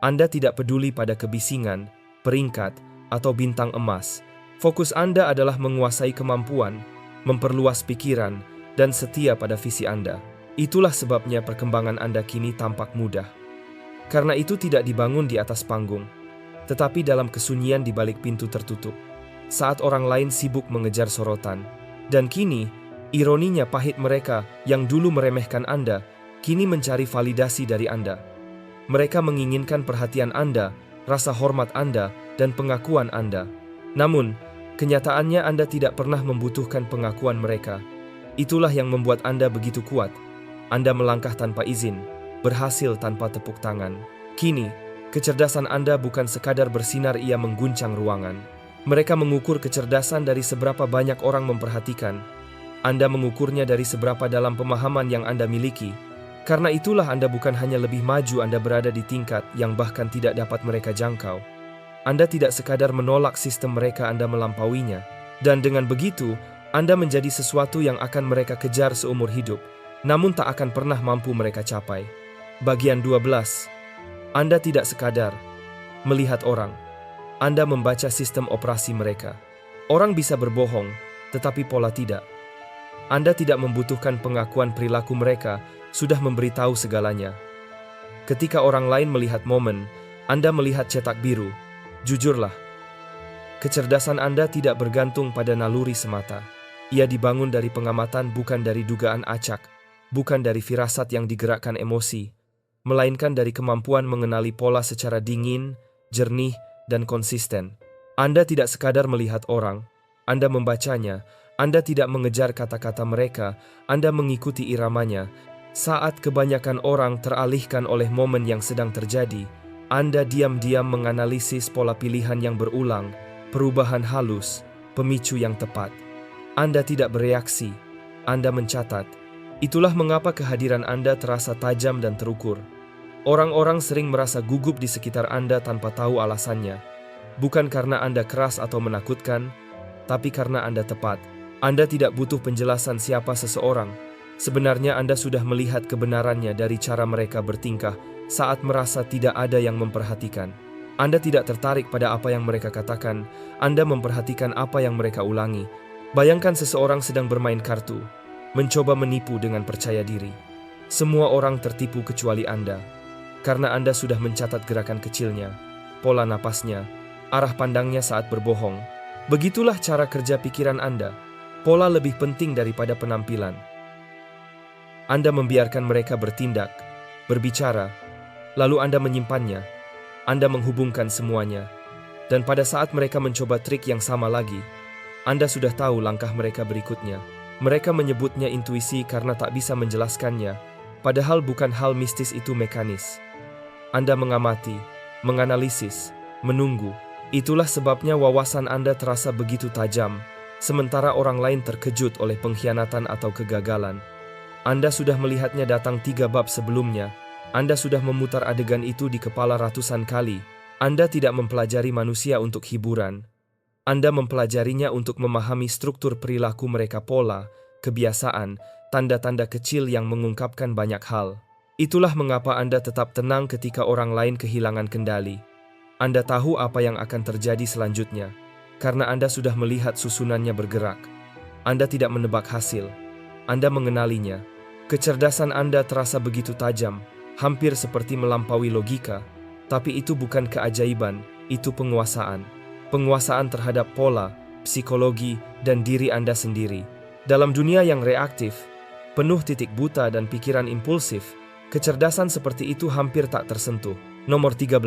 Anda tidak peduli pada kebisingan, peringkat, atau bintang emas. Fokus Anda adalah menguasai kemampuan, memperluas pikiran, dan setia pada visi Anda. Itulah sebabnya perkembangan Anda kini tampak mudah. Karena itu tidak dibangun di atas panggung, tetapi dalam kesunyian di balik pintu tertutup. Saat orang lain sibuk mengejar sorotan. Dan kini, ironinya, pahit mereka yang dulu meremehkan Anda, kini mencari validasi dari Anda. Mereka menginginkan perhatian Anda, rasa hormat Anda, dan pengakuan Anda. Namun, kenyataannya Anda tidak pernah membutuhkan pengakuan mereka. Itulah yang membuat Anda begitu kuat. Anda melangkah tanpa izin, berhasil tanpa tepuk tangan. Kini, kecerdasan Anda bukan sekadar bersinar, ia mengguncang ruangan. Mereka mengukur kecerdasan dari seberapa banyak orang memperhatikan. Anda mengukurnya dari seberapa dalam pemahaman yang Anda miliki. Karena itulah Anda bukan hanya lebih maju, Anda berada di tingkat yang bahkan tidak dapat mereka jangkau. Anda tidak sekadar menolak sistem mereka, Anda melampauinya. Dan dengan begitu, Anda menjadi sesuatu yang akan mereka kejar seumur hidup, namun tak akan pernah mampu mereka capai. Bagian 12. Anda tidak sekadar melihat orang. Anda membaca sistem operasi mereka. Orang bisa berbohong, tetapi pola tidak. Anda tidak membutuhkan pengakuan, perilaku mereka sudah memberitahu segalanya. Ketika orang lain melihat momen, Anda melihat cetak biru. Jujurlah, kecerdasan Anda tidak bergantung pada naluri semata. Ia dibangun dari pengamatan, bukan dari dugaan acak, bukan dari firasat yang digerakkan emosi, melainkan dari kemampuan mengenali pola secara dingin, jernih, dan konsisten. Anda tidak sekadar melihat orang, Anda membacanya. Anda tidak mengejar kata-kata mereka, Anda mengikuti iramanya. Saat kebanyakan orang teralihkan oleh momen yang sedang terjadi, Anda diam-diam menganalisis pola pilihan yang berulang, perubahan halus, pemicu yang tepat. Anda tidak bereaksi, Anda mencatat. Itulah mengapa kehadiran Anda terasa tajam dan terukur. Orang-orang sering merasa gugup di sekitar Anda tanpa tahu alasannya. Bukan karena Anda keras atau menakutkan, tapi karena Anda tepat. Anda tidak butuh penjelasan siapa seseorang. Sebenarnya Anda sudah melihat kebenarannya dari cara mereka bertingkah saat merasa tidak ada yang memperhatikan. Anda tidak tertarik pada apa yang mereka katakan, Anda memperhatikan apa yang mereka ulangi. Bayangkan seseorang sedang bermain kartu, mencoba menipu dengan percaya diri. Semua orang tertipu kecuali Anda, karena Anda sudah mencatat gerakan kecilnya, pola napasnya, arah pandangnya saat berbohong. Begitulah cara kerja pikiran Anda. Pola lebih penting daripada penampilan. Anda membiarkan mereka bertindak, berbicara, lalu Anda menyimpannya. Anda menghubungkan semuanya. Dan pada saat mereka mencoba trik yang sama lagi, Anda sudah tahu langkah mereka berikutnya. Mereka menyebutnya intuisi karena tak bisa menjelaskannya, padahal bukan hal mistis, itu mekanis. Anda mengamati, menganalisis, menunggu. Itulah sebabnya wawasan Anda terasa begitu tajam, sementara orang lain terkejut oleh pengkhianatan atau kegagalan. Anda sudah melihatnya datang 3 bab sebelumnya. Anda sudah memutar adegan itu di kepala ratusan kali. Anda tidak mempelajari manusia untuk hiburan. Anda mempelajarinya untuk memahami struktur perilaku mereka, pola, kebiasaan, tanda-tanda kecil yang mengungkapkan banyak hal. Itulah mengapa Anda tetap tenang ketika orang lain kehilangan kendali. Anda tahu apa yang akan terjadi selanjutnya, karena Anda sudah melihat susunannya bergerak. Anda tidak menebak hasil. Anda mengenalinya. Kecerdasan Anda terasa begitu tajam, hampir seperti melampaui logika. Tapi itu bukan keajaiban, itu penguasaan. Penguasaan terhadap pola, psikologi, dan diri Anda sendiri. Dalam dunia yang reaktif, penuh titik buta dan pikiran impulsif, kecerdasan seperti itu hampir tak tersentuh. Nomor 13.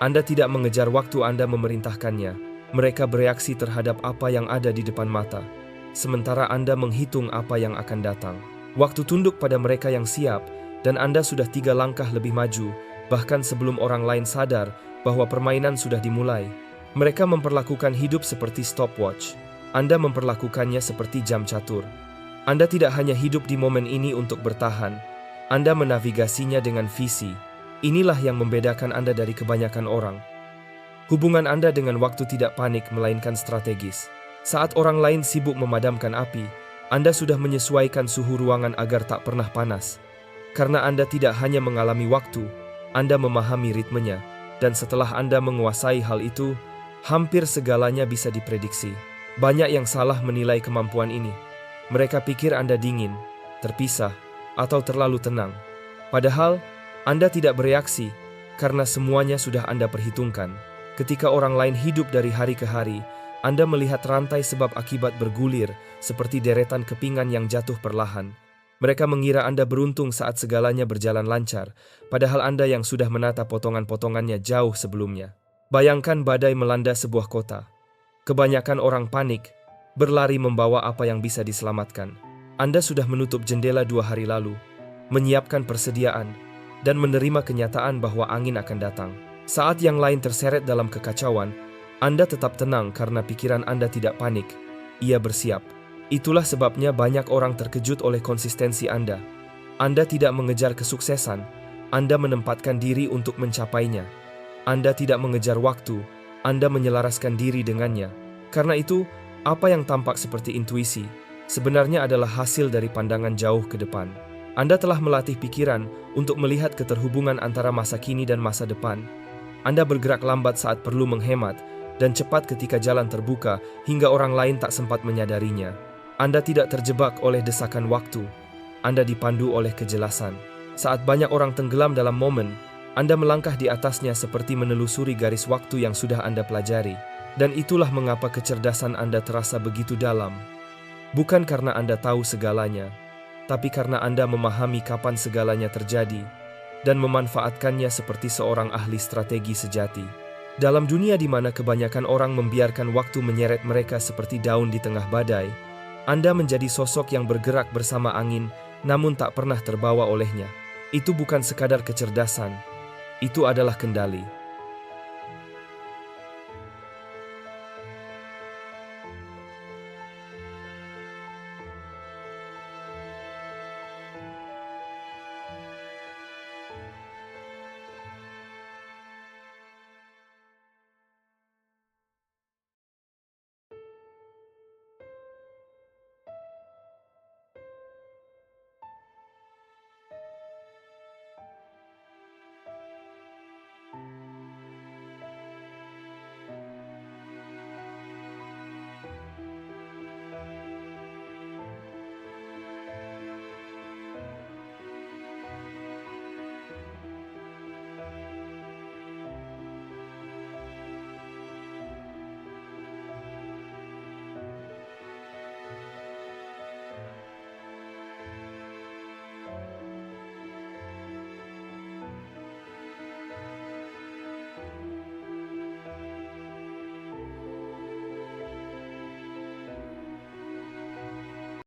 Anda tidak mengejar waktu Anda memerintahkannya. Mereka bereaksi terhadap apa yang ada di depan mata. Sementara Anda menghitung apa yang akan datang. Waktu tunduk pada mereka yang siap, dan Anda sudah 3 langkah lebih maju, bahkan sebelum orang lain sadar bahwa permainan sudah dimulai. Mereka memperlakukan hidup seperti stopwatch. Anda memperlakukannya seperti jam catur. Anda tidak hanya hidup di momen ini untuk bertahan, Anda menavigasinya dengan visi. Inilah yang membedakan Anda dari kebanyakan orang. Hubungan Anda dengan waktu tidak panik melainkan strategis. Saat orang lain sibuk memadamkan api, Anda sudah menyesuaikan suhu ruangan agar tak pernah panas. Karena Anda tidak hanya mengalami waktu, Anda memahami ritmenya. Dan setelah Anda menguasai hal itu, hampir segalanya bisa diprediksi. Banyak yang salah menilai kemampuan ini. Mereka pikir Anda dingin, terpisah, atau terlalu tenang. Padahal, Anda tidak bereaksi karena semuanya sudah Anda perhitungkan. Ketika orang lain hidup dari hari ke hari, Anda melihat rantai sebab akibat bergulir seperti deretan kepingan yang jatuh perlahan. Mereka mengira Anda beruntung saat segalanya berjalan lancar, padahal Anda yang sudah menata potongan-potongannya jauh sebelumnya. Bayangkan badai melanda sebuah kota. Kebanyakan orang panik, berlari membawa apa yang bisa diselamatkan. Anda sudah menutup jendela 2 hari lalu, menyiapkan persediaan, dan menerima kenyataan bahwa angin akan datang. Saat yang lain terseret dalam kekacauan, Anda tetap tenang karena pikiran Anda tidak panik. Ia bersiap. Itulah sebabnya banyak orang terkejut oleh konsistensi Anda. Anda tidak mengejar kesuksesan, Anda menempatkan diri untuk mencapainya. Anda tidak mengejar waktu, Anda menyelaraskan diri dengannya. Karena itu, apa yang tampak seperti intuisi, sebenarnya adalah hasil dari pandangan jauh ke depan. Anda telah melatih pikiran untuk melihat keterhubungan antara masa kini dan masa depan. Anda bergerak lambat saat perlu menghemat, dan cepat ketika jalan terbuka hingga orang lain tak sempat menyadarinya. Anda tidak terjebak oleh desakan waktu. Anda dipandu oleh kejelasan. Saat banyak orang tenggelam dalam momen, Anda melangkah di atasnya seperti menelusuri garis waktu yang sudah Anda pelajari. Dan itulah mengapa kecerdasan Anda terasa begitu dalam. Bukan karena Anda tahu segalanya, tapi karena Anda memahami kapan segalanya terjadi dan memanfaatkannya seperti seorang ahli strategi sejati. Dalam dunia di mana kebanyakan orang membiarkan waktu menyeret mereka seperti daun di tengah badai, Anda menjadi sosok yang bergerak bersama angin namun tak pernah terbawa olehnya. Itu bukan sekadar kecerdasan, itu adalah kendali.